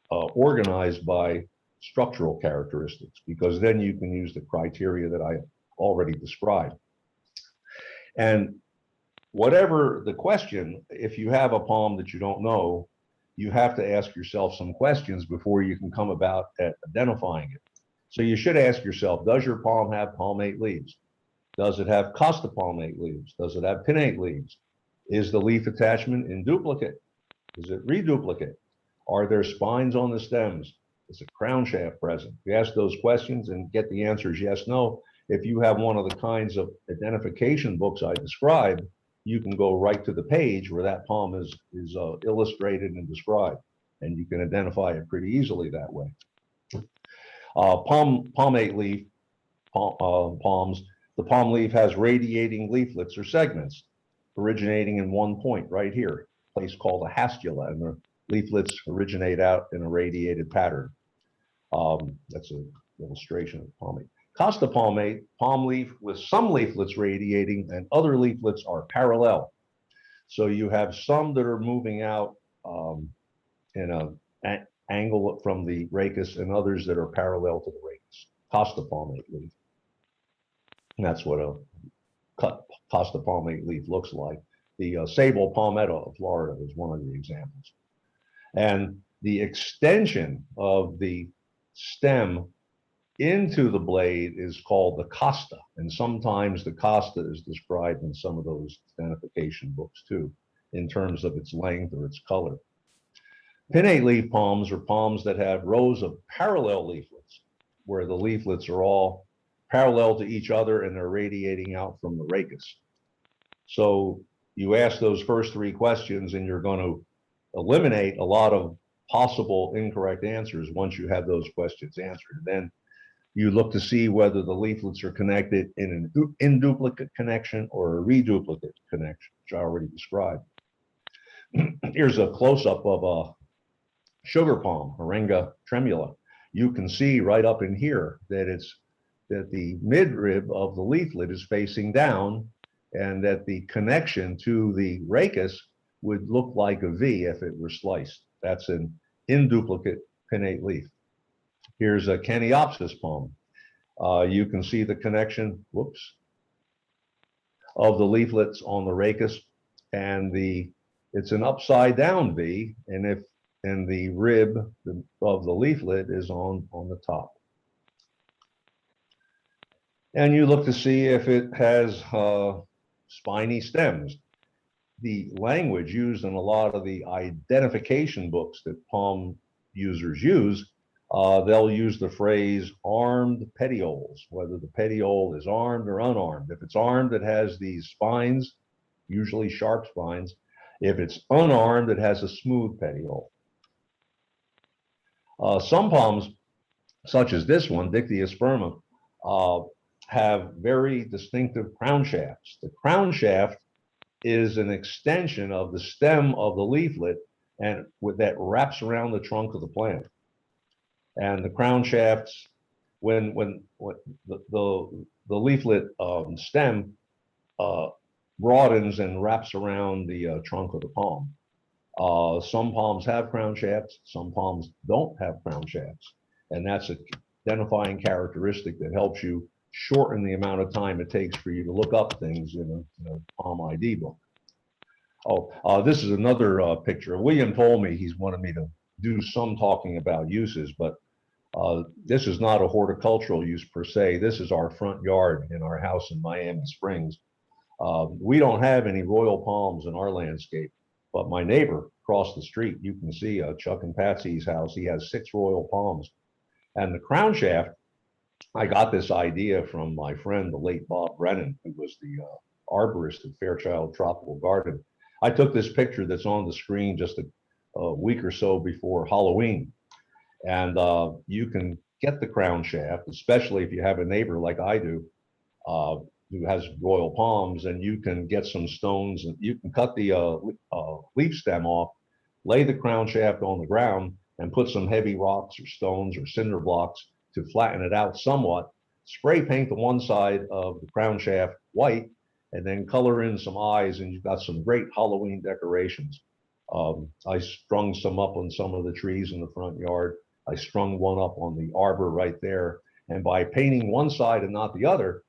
organized by structural characteristics, because then you can use the criteria that I already described. And whatever the question, if you have a palm that you don't know, you have to ask yourself some questions before you can come about at identifying it. So you should ask yourself, does your palm have palmate leaves? Does it have costopalmate leaves? Does it have pinnate leaves? Is the leaf attachment in duplicate? Is it reduplicate? Are there spines on the stems? Is a crown shaft present? You ask those questions and get the answers yes, no. If you have one of the kinds of identification books I described, you can go right to the page where that palm is illustrated and described, and you can identify it pretty easily that way. Palmate leaf palms. The palm leaf has radiating leaflets or segments originating in one point right here, a place called a hastula, and the leaflets originate out in a radiated pattern. That's an illustration of palmate. Costopalmate, palm leaf with some leaflets radiating and other leaflets are parallel. So you have some that are moving out in an angle from the rachis and others that are parallel to the rachis. Costopalmate leaf. And that's what a costopalmate leaf looks like. The sable palmetto of Florida is one of the examples. And the extension of the stem into the blade is called the costa, and sometimes the costa is described in some of those identification books too, in terms of its length or its color. Pinnate leaf palms are palms that have rows of parallel leaflets, where the leaflets are all parallel to each other and they're radiating out from the rachis. So you ask those first three questions and you're going to eliminate a lot of possible incorrect answers once you have those questions answered. Then you look to see whether the leaflets are connected in an in-duplicate connection or a reduplicate connection, which I already described. Here's a close-up of a sugar palm, Moringa tremula. You can see right up in here that the midrib of the leaflet is facing down, and that the connection to the rachis would look like a V if it were sliced. That's an in-duplicate pinnate leaf. Here's a Caniopsis palm. You can see the connection, of the leaflets on the rachis, and it's an upside down V, and the rib of the leaflet is on the top. And you look to see if it has spiny stems. The language used in a lot of the identification books that palm users use, they'll use the phrase armed petioles, whether the petiole is armed or unarmed. If it's armed, it has these spines, usually sharp spines. If it's unarmed, it has a smooth petiole. Some palms, such as this one, Dictyosperma, have very distinctive crown shafts. The crown shaft is an extension of the stem of the leaflet and that wraps around the trunk of the plant. And the crown shafts, when the leaflet stem broadens and wraps around the trunk of the palm. Some palms have crown shafts, some palms don't have crown shafts. And that's an identifying characteristic that helps you shorten the amount of time it takes for you to look up things in a palm ID book. This is another picture. William told me he's wanted me to do some talking about uses, but this is not a horticultural use per se. This is our front yard in our house in Miami Springs. We don't have any royal palms in our landscape, but my neighbor across the street, you can see Chuck and Patsy's house. He has 6 royal palms. And the crown shaft, I got this idea from my friend, the late Bob Brennan, who was the arborist at Fairchild Tropical Garden. I took this picture that's on the screen just a week or so before Halloween. And you can get the crown shaft, especially if you have a neighbor like I do, who has royal palms, and you can get some stones and you can cut the leaf stem off, lay the crown shaft on the ground, and put some heavy rocks or stones or cinder blocks to flatten it out somewhat. Spray paint the one side of the crown shaft white, and then color in some eyes, and you've got some great Halloween decorations. I strung some up on some of the trees in the front yard. I strung one up on the arbor right there. And by painting one side and not the other,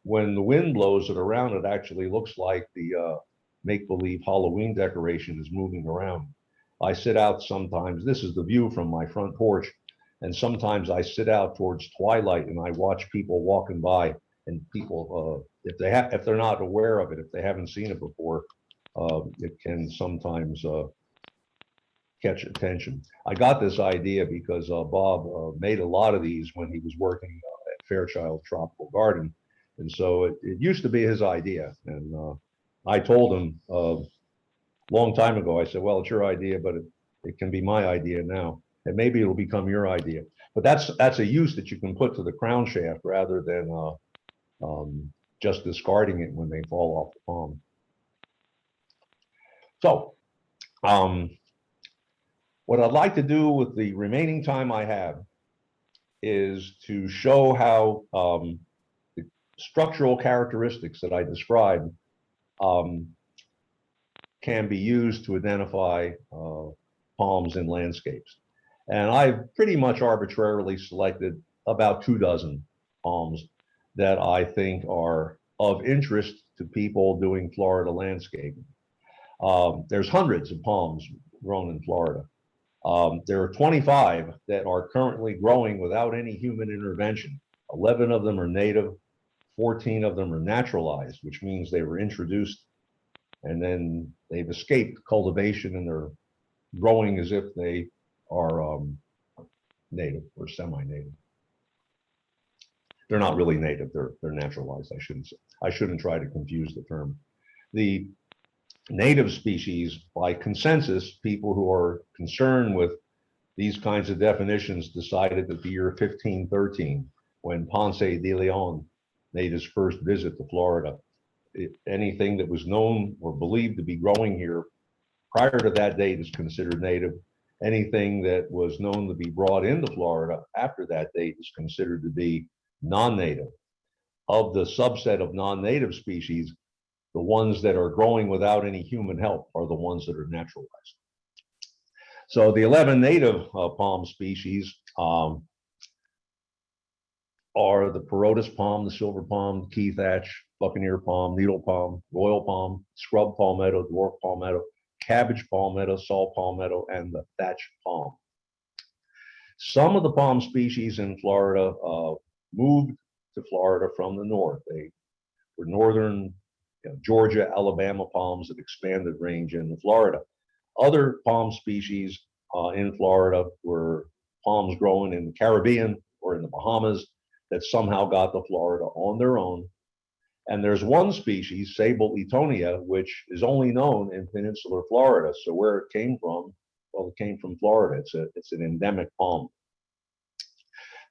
when the wind blows it around, it actually looks like the make-believe Halloween decoration is moving around. I sit out sometimes. This is the view from my front porch. And sometimes I sit out towards twilight and I watch people walking by, and people, if they're not aware of it, if they haven't seen it before, it can sometimes catch attention. I got this idea because Bob made a lot of these when he was working at Fairchild Tropical Garden. And so it used to be his idea. And I told him a long time ago, I said, well, it's your idea, but it can be my idea now. And maybe it'll become your idea. But that's a use that you can put to the crown shaft rather than just discarding it when they fall off the palm. So what I'd like to do with the remaining time I have is to show how the structural characteristics that I described can be used to identify palms in landscapes. And I've pretty much arbitrarily selected about 24 palms that I think are of interest to people doing Florida landscaping. There's hundreds of palms grown in Florida. There are 25 that are currently growing without any human intervention. 11 of them are native, 14 of them are naturalized, which means they were introduced and then they've escaped cultivation and they're growing as if they are native or semi-native. They're not really native, they're naturalized. I shouldn't try to confuse the term. The native species, by consensus, people who are concerned with these kinds of definitions decided that the year 1513, when Ponce de Leon made his first visit to Florida, anything that was known or believed to be growing here prior to that date is considered native. Anything that was known to be brought into Florida after that date is considered to be non-native. Of the subset of non-native species, the ones that are growing without any human help are the ones that are naturalized. So the 11 native palm species are the Perotis palm, the silver palm, key thatch, buccaneer palm, needle palm, royal palm, scrub palmetto, dwarf palmetto, cabbage palmetto, salt palmetto, and the thatch palm. Some of the palm species in Florida moved to Florida from the north. They were northern Georgia, Alabama palms that expanded range into Florida. Other palm species in Florida were palms growing in the Caribbean or in the Bahamas that somehow got to Florida on their own. And there's one species, Sable etonia, which is only known in peninsular Florida. So where it came from, well, it came from Florida. It's an endemic palm.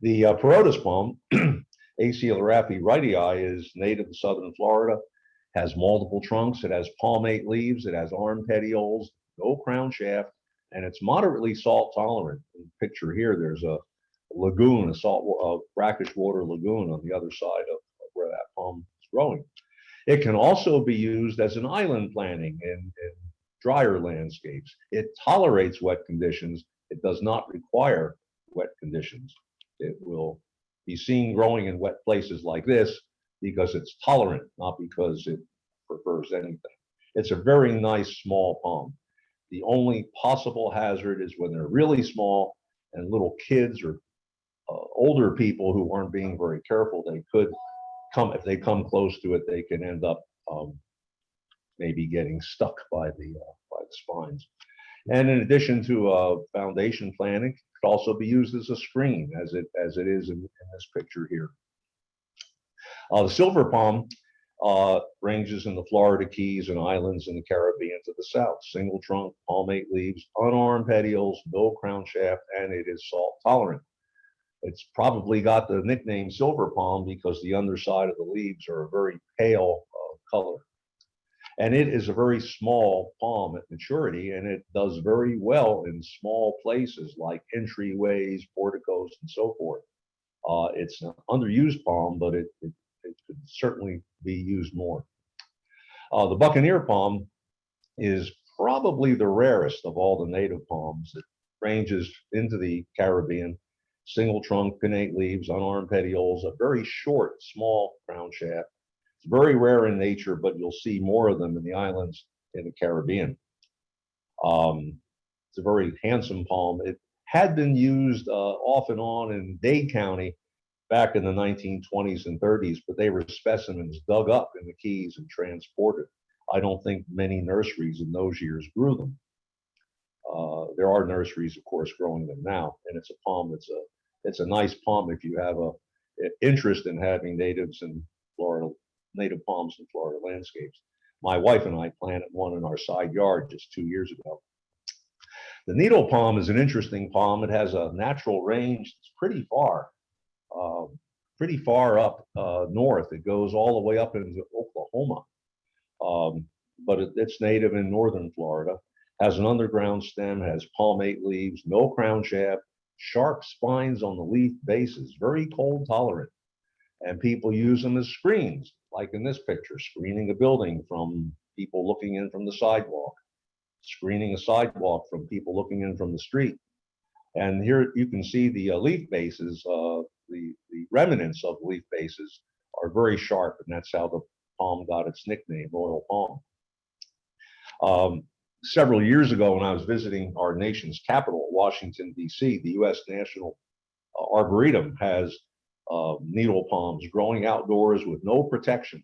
The Perotis palm, Aciolarathi wrightii, is native to southern Florida, has multiple trunks, it has palmate leaves, it has arm petioles, no crown shaft, and it's moderately salt tolerant. In the picture here, there's a lagoon, a brackish water lagoon on the other side of where that palm is growing. It can also be used as an island planting in drier landscapes. It tolerates wet conditions. It does not require wet conditions. It will be seen growing in wet places like this because it's tolerant, not because it prefers anything. It's a very nice small palm. The only possible hazard is when they're really small and little kids or older people who aren't being very careful, they could come, if they come close to it, they can end up maybe getting stuck by the spines. And in addition to foundation planting, it could also be used as a screen, as it is in this picture here. The silver palm ranges in the Florida Keys and islands in the Caribbean to the south. Single trunk, palmate leaves, unarmed petioles, no crown shaft, and it is salt tolerant. It's probably got the nickname silver palm because the underside of the leaves are a very pale color. And it is a very small palm at maturity, and it does very well in small places like entryways, porticos, and so forth. It's an underused palm, but it could certainly be used more. The Buccaneer palm is probably the rarest of all the native palms. It ranges into the Caribbean, single trunk, pinnate leaves, unarmed petioles, a very short, small crown shaft. It's very rare in nature, but you'll see more of them in the islands in the Caribbean. It's a very handsome palm. It had been used off and on in Dade County back in the 1920s and 30s, but they were specimens dug up in the Keys and transported. I don't think many nurseries in those years grew them. There are nurseries, of course, growing them now, and it's a palm it's a nice palm if you have a interest in having natives in Florida, native palms in Florida landscapes. My wife and I planted one in our side yard just 2 years ago. The needle palm is an interesting palm. It has a natural range. It's pretty far up north. It goes all the way up into Oklahoma. But it's native in northern Florida. Has an underground stem, has palmate leaves, no crown shaft, sharp spines on the leaf bases, very cold tolerant. And people use them as screens, like in this picture, screening a building from people looking in from the sidewalk, screening a sidewalk from people looking in from the street. And here you can see the leaf bases, the remnants of leaf bases are very sharp, and that's how the palm got its nickname, Royal Palm. Several years ago, when I was visiting our nation's capital, Washington, D.C., the U.S. National Arboretum has needle palms growing outdoors with no protection.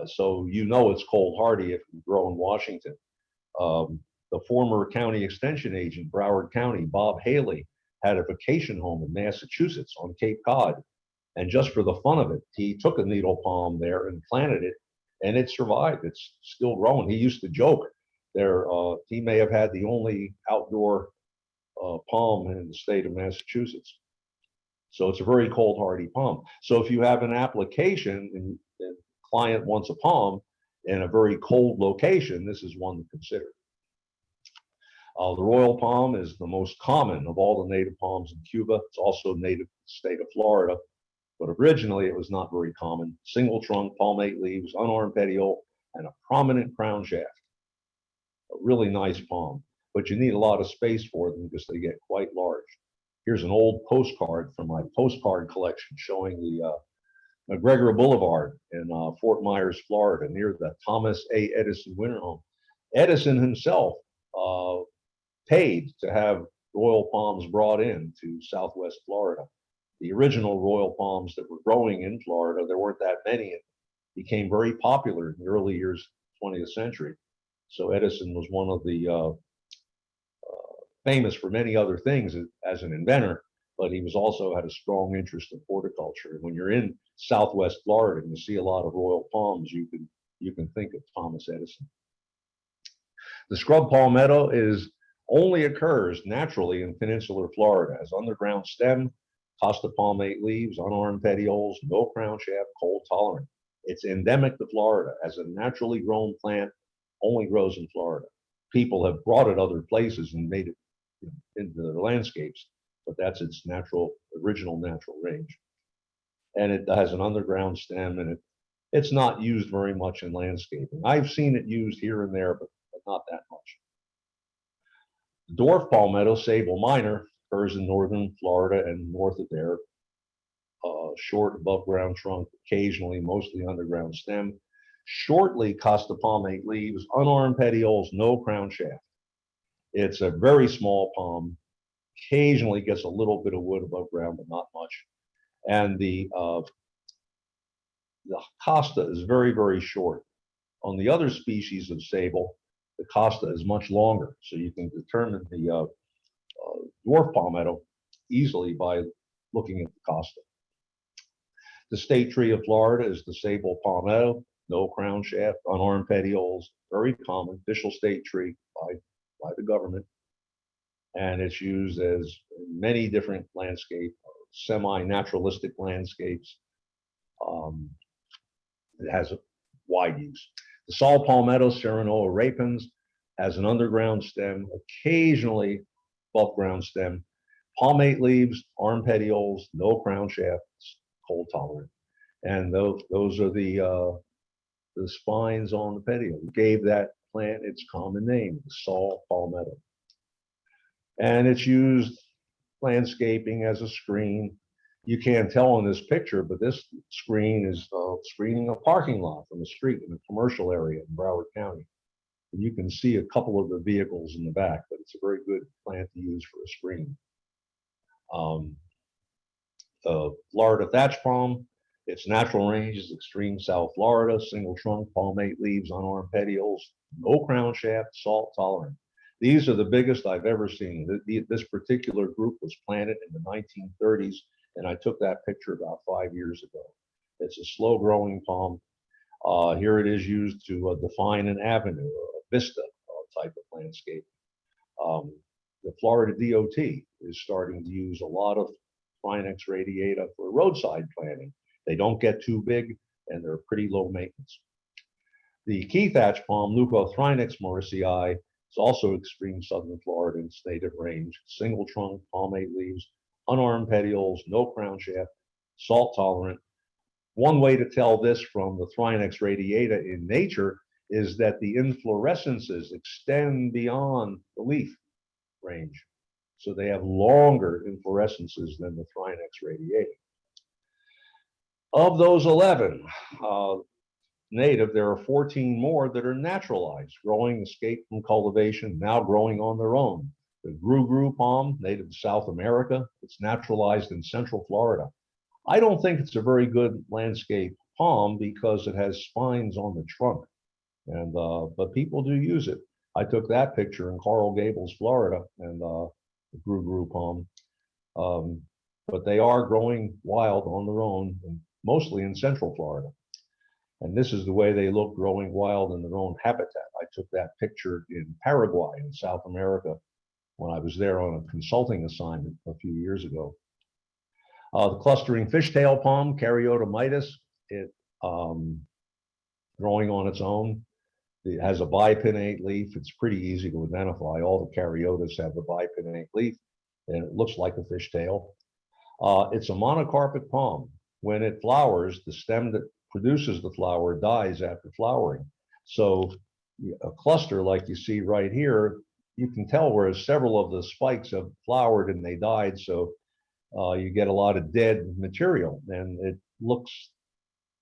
So you know it's cold hardy if you grow in Washington. The former county extension agent, Broward County, Bob Haley, had a vacation home in Massachusetts on Cape Cod. And just for the fun of it, he took a needle palm there and planted it, and it survived. It's still growing. He used to joke there, he may have had the only outdoor palm in the state of Massachusetts. So it's a very cold hardy palm. So if you have an application and the client wants a palm in a very cold location, this is one to consider. The royal palm is the most common of all the native palms in Cuba. It's also native to the state of Florida, but originally it was not very common. Single trunk, palmate leaves, unarmed petiole, and a prominent crown shaft. A really nice palm, but you need a lot of space for them because they get quite large. Here's an old postcard from my postcard collection showing the McGregor Boulevard in Fort Myers, Florida, near the Thomas A. Edison Winter Home. Edison himself paid to have royal palms brought in to Southwest Florida. The original royal palms that were growing in Florida, there weren't that many. It became very popular in the early years of the 20th century. So Edison was one of the famous for many other things as an inventor, but he was also had a strong interest in horticulture. And when you're in Southwest Florida and you see a lot of royal palms, you can think of Thomas Edison. The scrub palmetto only occurs naturally in peninsular Florida, has underground stem, costa palmate leaves, unarmed petioles, no crown shaft, cold tolerant. It's endemic to Florida as a naturally grown plant, only grows in Florida. People have brought it other places and made it into their landscapes, but that's its original natural range. And it has an underground stem, and it's not used very much in landscaping. I've seen it used here and there, but not that much. Dwarf palmetto, Sable minor, occurs in northern Florida and north of there. Short above ground trunk, occasionally mostly underground stem. Shortly costa palmate leaves, unarmed petioles, no crown shaft. It's a very small palm. Occasionally gets a little bit of wood above ground, but not much. And the costa is very, very short. On the other species of sable, the costa is much longer. So you can determine the dwarf palmetto easily by looking at the costa. The state tree of Florida is the sable palmetto, no crown shaft, unarmed petioles, very common, official state tree by the government. And it's used as many different landscape semi-naturalistic landscapes. It has a wide use. The saw palmetto, Serenoa rapens, has an underground stem, occasionally above ground stem, palmate leaves, arm petioles, no crown shafts, cold tolerant. And those are the spines on the petiole. Gave that plant its common name, the saw palmetto. And it's used landscaping as a screen. You can't tell on this picture, but this screen is screening a parking lot from the street in a commercial area in Broward County. And you can see a couple of the vehicles in the back, but it's a very good plant to use for a screen. Florida thatch palm, its natural range is extreme South Florida, single trunk, palmate leaves, unarmed petioles, no crown shaft, salt tolerant. These are the biggest I've ever seen. This particular group was planted in the 1930s, and I took that picture about 5 years ago. It's a slow growing palm. Here it is used to define an avenue, a vista type of landscape. The Florida DOT is starting to use a lot of Trinex radiata for roadside planting. They don't get too big and they're pretty low maintenance. The key thatch palm, Leucothrinax morrisii, is also extreme southern Florida in its native range. Single trunk, palmate leaves, unarmed petioles, no crown shaft, salt tolerant. One way to tell this from the Trinex radiata in nature is that the inflorescences extend beyond the leaf range. So they have longer inflorescences than the Trinex radiata. Of those 11 native, there are 14 more that are naturalized, growing escaped from cultivation, now growing on their own. The gru palm, native to South America, it's naturalized in Central Florida. I don't think it's a very good landscape palm because it has spines on the trunk, and but people do use it. I took that picture in Coral Gables, Florida, and the gru palm. But they are growing wild on their own, and mostly in Central Florida. And this is the way they look growing wild in their own habitat. I took that picture in Paraguay in South America when I was there on a consulting assignment a few years ago. The clustering fishtail palm, Caryota mitis, it growing on its own. It has a bipinnate leaf. It's pretty easy to identify. All the Caryotas have the bipinnate leaf, and it looks like a fishtail. It's a monocarpic palm. When it flowers, the stem that produces the flower dies after flowering. So a cluster like you see right here, you can tell where several of the spikes have flowered and they died. So you get a lot of dead material and it looks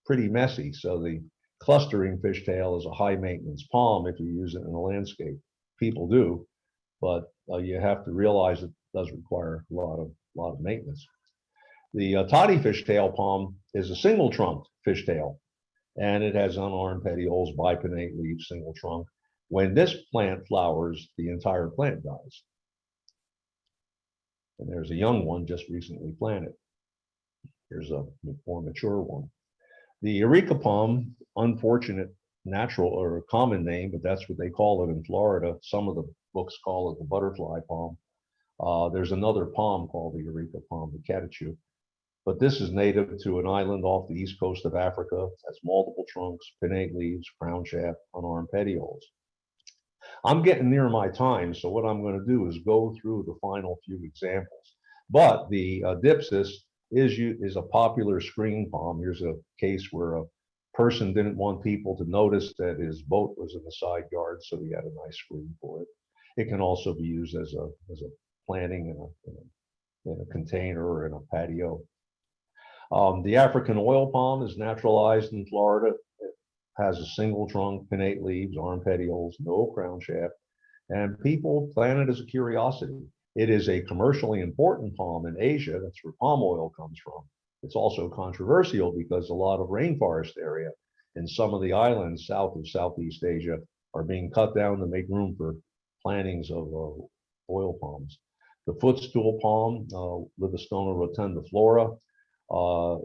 pretty messy. So the clustering fishtail is a high maintenance palm if you use it in a landscape. People do, but you have to realize it does require a lot of maintenance. The toddy fishtail palm is a single trunk fishtail, and it has unarmed petioles, bipinnate leaves, single trunk. When this plant flowers, the entire plant dies. And there's a young one just recently planted. Here's a more mature one. The Eureka palm, unfortunate natural or common name, but that's what they call it in Florida. Some of the books call it the butterfly palm. There's another palm called the Eureka palm, the catechu. But this is native to an island off the east coast of Africa. It has multiple trunks, pinnate leaves, crown shaft, unarmed petioles. I'm getting near my time, so what I'm going to do is go through the final few examples. But the Dipsis is a popular screen palm. Here's a case where a person didn't want people to notice that his boat was in the side yard, so he had a nice screen for it. It can also be used as a planting in a container or in a patio. The African oil palm is naturalized in Florida. It has a single trunk, pinnate leaves, arm petioles, no crown shaft, and people plant it as a curiosity. It is a commercially important palm in Asia. That's where palm oil comes from. It's also controversial because a lot of rainforest area in some of the islands south of Southeast Asia are being cut down to make room for plantings of oil palms. The footstool palm, Livistona rotundiflora,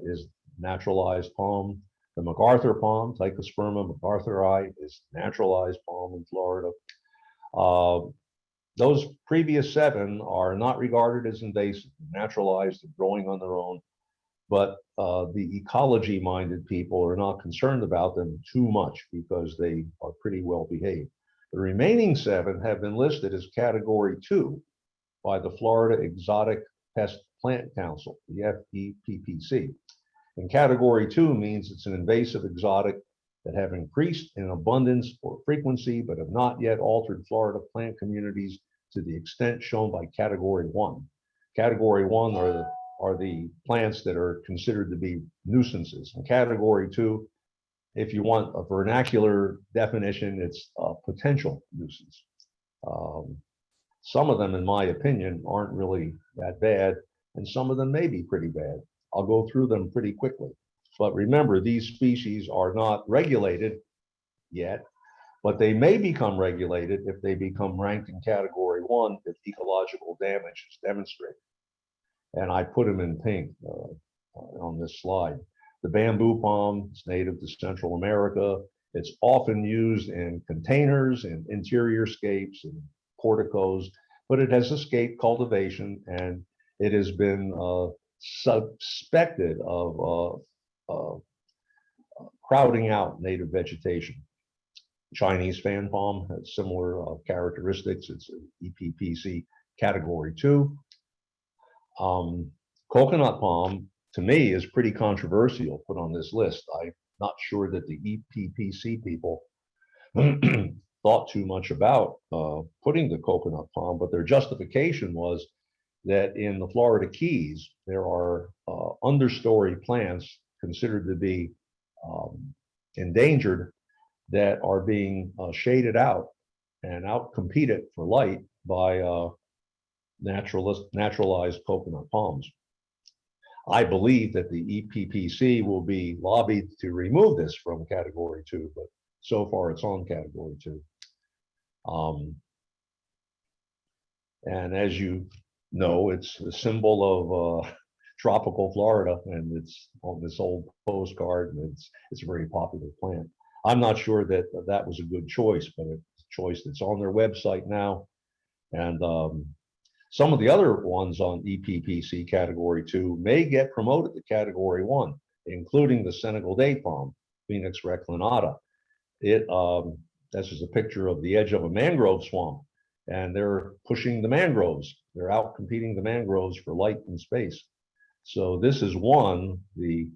is naturalized palm. The MacArthur palm, Tychosperma macarthuri, is naturalized palm in Florida. Those previous 7 are not regarded as invasive, naturalized, and growing on their own, but the ecology-minded people are not concerned about them too much because they are pretty well behaved. The remaining 7 have been listed as Category 2 by the Florida Exotic Pest Plant Council, the FEPPC. And Category 2 means it's an invasive exotic that have increased in abundance or frequency, but have not yet altered Florida plant communities to the extent shown by Category 1. Category 1 are the plants that are considered to be nuisances. And Category 2, if you want a vernacular definition, it's a potential nuisance. Some of them, in my opinion, aren't really that bad, and some of them may be pretty bad. I'll go through them pretty quickly. But remember, these species are not regulated yet, but they may become regulated if they become ranked in Category 1 if ecological damage is demonstrated. And I put them in pink on this slide. The bamboo palm is native to Central America. It's often used in containers and interior scapes and porticos, but it has escaped cultivation, and it has been suspected of crowding out native vegetation. Chinese fan palm has similar characteristics. It's an EPPC Category 2. Coconut palm, to me, is pretty controversial put on this list. I'm not sure that the EPPC people thought too much about putting the coconut palm, but their justification was that in the Florida Keys, there are understory plants considered to be endangered that are being shaded out and out-competed for light by naturalized coconut palms. I believe that the EPPC will be lobbied to remove this from Category 2, but so far it's on Category 2. And as you know, it's a symbol of tropical Florida, and it's on this old postcard, and it's a very popular plant. I'm not sure that that was a good choice, but it's a choice that's on their website now. And some of the other ones on EPPC Category 2 may get promoted to Category 1, including the Senegal date palm, Phoenix reclinata. This is a picture of the edge of a mangrove swamp, and they're pushing the mangroves. They're out competing the mangroves for light and space. So this is one, the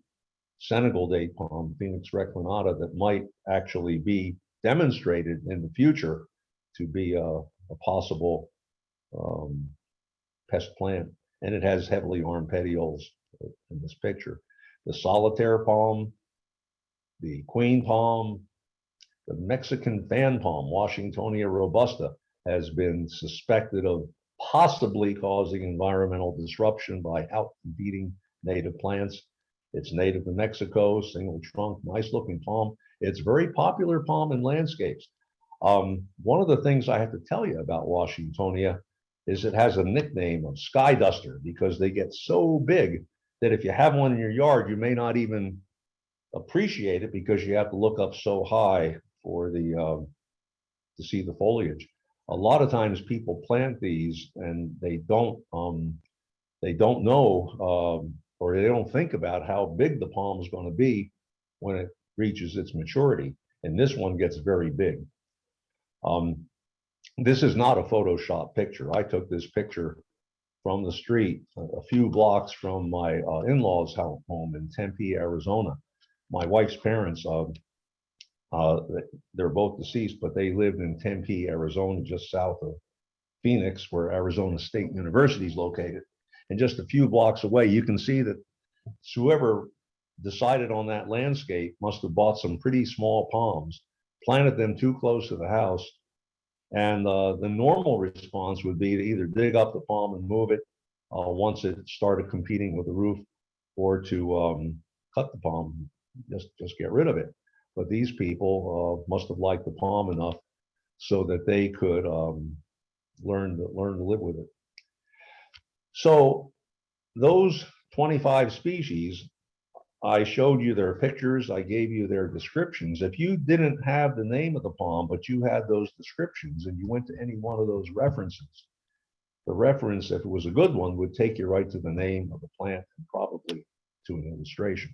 Senegal date palm, Phoenix reclinata, that might actually be demonstrated in the future to be a possible pest plant. And it has heavily armed petioles in this picture. The solitaire palm, the queen palm, the Mexican fan palm, Washingtonia robusta, has been suspected of possibly causing environmental disruption by outcompeting native plants. It's native to Mexico, single trunk, nice looking palm. It's very popular palm in landscapes. One of the things I have to tell you about Washingtonia is it has a nickname of sky duster because they get so big that if you have one in your yard, you may not even appreciate it because you have to look up so high for the to see the foliage. A lot of times people plant these and they don't know or they don't think about how big the palm is going to be when it reaches its maturity. And this one gets very big. This is not a Photoshop picture. I took this picture from the street a few blocks from my in-laws' home in Tempe, Arizona. My wife's parents, they're both deceased, but they lived in Tempe, Arizona, just south of Phoenix, where Arizona State University is located. And just a few blocks away, you can see that whoever decided on that landscape must have bought some pretty small palms, planted them too close to the house, and the normal response would be to either dig up the palm and move it once it started competing with the roof, or to cut the palm, just get rid of it. But these people must have liked the palm enough so that they could learn to live with it. So those 25 species I showed you their pictures. I gave you their descriptions. If you didn't have the name of the palm, but you had those descriptions and you went to any one of those references, the reference, if it was a good one, would take you right to the name of the plant and probably to an illustration.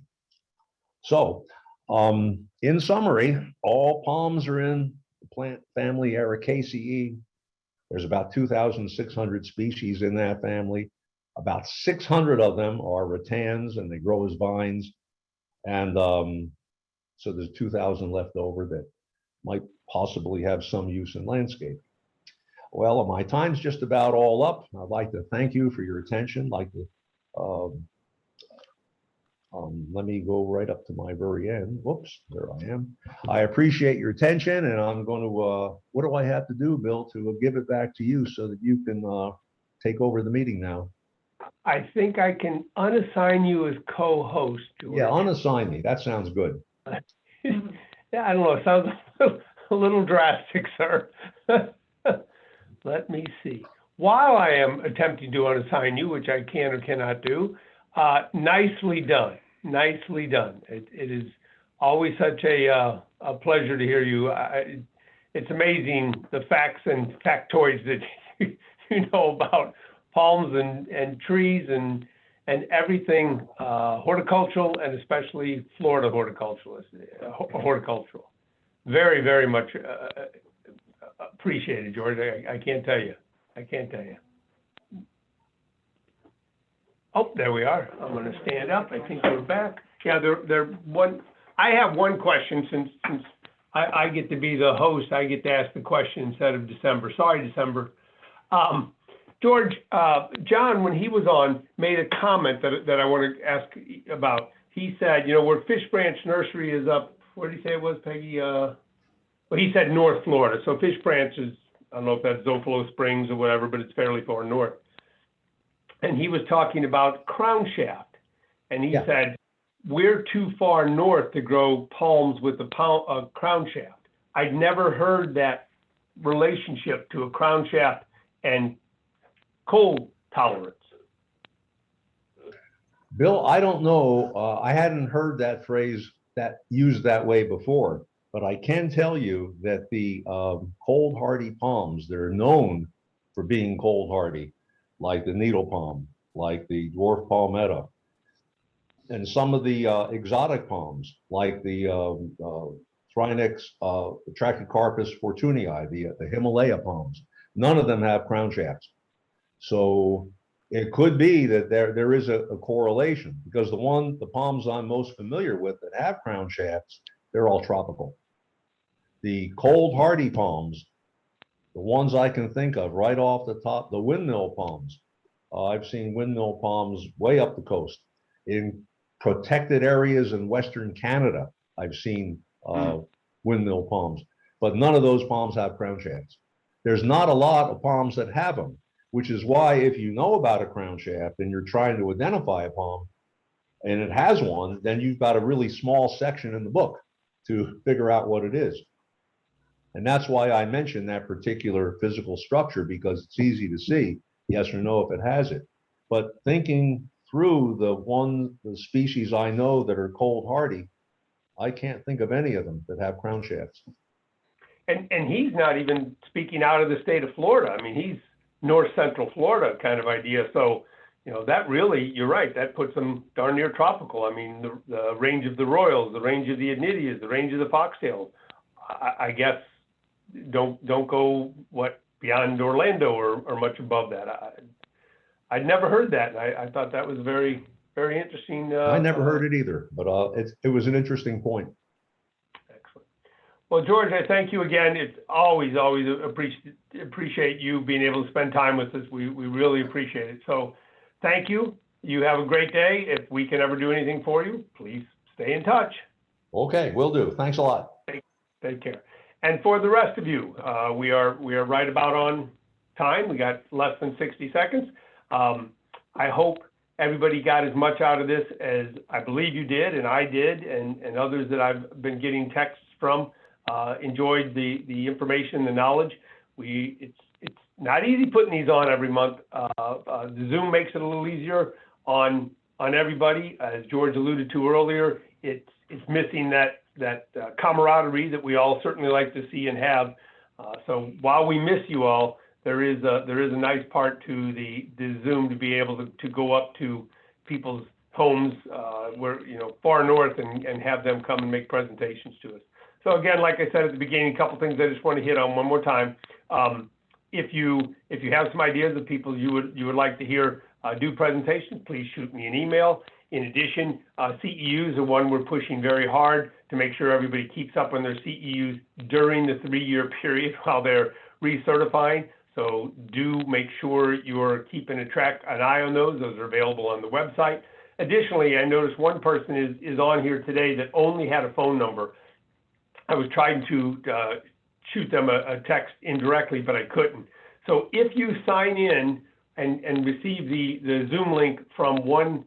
So, in summary, all palms are in the plant family Ericaceae. There's about 2,600 species in that family. About 600 of them are rattans and they grow as vines. And so there's 2,000 left over that might possibly have some use in landscape. Well, my time's just about all up. I'd like to thank you for your attention. Like to, let me go right up to my very end. Whoops, there I am. I appreciate your attention, and I'm going to, what do I have to do, Bill, to give it back to you so that you can take over the meeting now? I think I can unassign you as co-host. George. Yeah, unassign me. That sounds good. Yeah, I don't know. It sounds a little drastic, sir. Let me see. While I am attempting to unassign you, which I can or cannot do, nicely done. Nicely done. It is always such a pleasure to hear you. It's amazing the facts and factoids that you know about palms and trees and everything horticultural, and especially Florida horticultural. Very, very much appreciated, George. I can't tell you. I can't tell you. Oh, there we are. I'm going to stand up. I think we're back. Yeah, I have one question since I get to be the host. I get to ask the question instead of December. Sorry, December. George, John, when he was on, made a comment that I want to ask about. He said, you know, where Fish Branch Nursery is up, where did he say it was, Peggy? Well, he said North Florida. So Fish Branch is, I don't know if that's Zofalo Springs or whatever, but it's fairly far north. And he was talking about crown shaft. And he said, we're too far north to grow palms with a crown shaft. I'd never heard that relationship to a crown shaft and cold tolerance. Bill, I don't know. I hadn't heard that phrase that used that way before, but I can tell you that the cold hardy palms, they're known for being cold hardy, like the needle palm, like the dwarf palmetto, and some of the exotic palms, like the Thrinax Trachycarpus fortunii, the Himalaya palms. None of them have crown shafts. So it could be that there is a correlation, because the palms I'm most familiar with that have crown shafts, they're all tropical. The cold hardy palms, the ones I can think of right off the top, the windmill palms. I've seen windmill palms way up the coast. In protected areas in Western Canada, I've seen windmill palms, but none of those palms have crown shafts. There's not a lot of palms that have them, which is why if you know about a crown shaft and you're trying to identify a palm and it has one, then you've got a really small section in the book to figure out what it is. And that's why I mentioned that particular physical structure, because it's easy to see yes or no if it has it. But thinking through the species I know that are cold hardy, I can't think of any of them that have crown shafts. And he's not even speaking out of the state of Florida. I mean, he's north central Florida kind of idea. So, you know, that really, you're right, that puts them darn near tropical. I mean, the range of the royals, the range of the Anidias, the range of the foxtails, I guess don't go beyond Orlando or much above that. I'd never heard that. And I thought that was very, very interesting. I never heard it either, but it was an interesting point. Excellent. Well, George, I thank you again. It's always appreciate you being able to spend time with us. We really appreciate it. So thank you. You have a great day. If we can ever do anything for you, please stay in touch. Okay, will do. Thanks a lot. Take care. And for the rest of you, we are right about on time. We got less than 60 seconds. I hope everybody got as much out of this as I believe you did, and I did, and others that I've been getting texts from enjoyed the information, the knowledge. It's not easy putting these on every month. The Zoom makes it a little easier on on everybody. As George alluded to earlier, it's missing that camaraderie that we all certainly like to see and have. So while we miss you all, there is a nice part to the Zoom to be able to go up to people's homes where, far north and have them come and make presentations to us. So again, like I said at the beginning, a couple things I just want to hit on one more time. If you have some ideas of people you would like to hear do presentations, please shoot me an email. In addition, CEUs are one we're pushing very hard to make sure everybody keeps up on their CEUs during the 3-year period while they're recertifying. So do make sure you're keeping an eye on those. Those are available on the website. Additionally, I noticed one person is on here today that only had a phone number. I was trying to shoot them a text indirectly, but I couldn't. So if you sign in and receive the Zoom link from one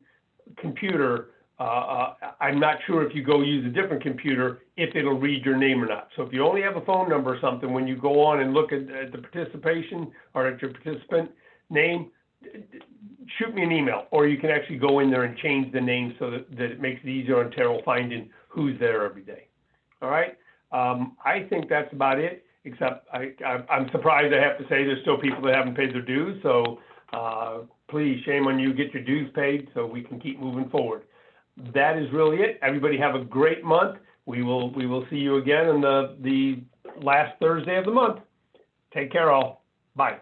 computer, I'm not sure if you go use a different computer, if it'll read your name or not. So if you only have a phone number or something, when you go on and look at the participation or at your participant name, shoot me an email, or you can actually go in there and change the name so that it makes it easier on Terrell finding who's there every day. All right. I think that's about it, except I'm surprised I have to say there's still people that haven't paid their dues. So please, shame on you, get your dues paid so we can keep moving forward. That is really it. Everybody have a great month. We will see you again on the last Thursday of the month. Take care all. Bye.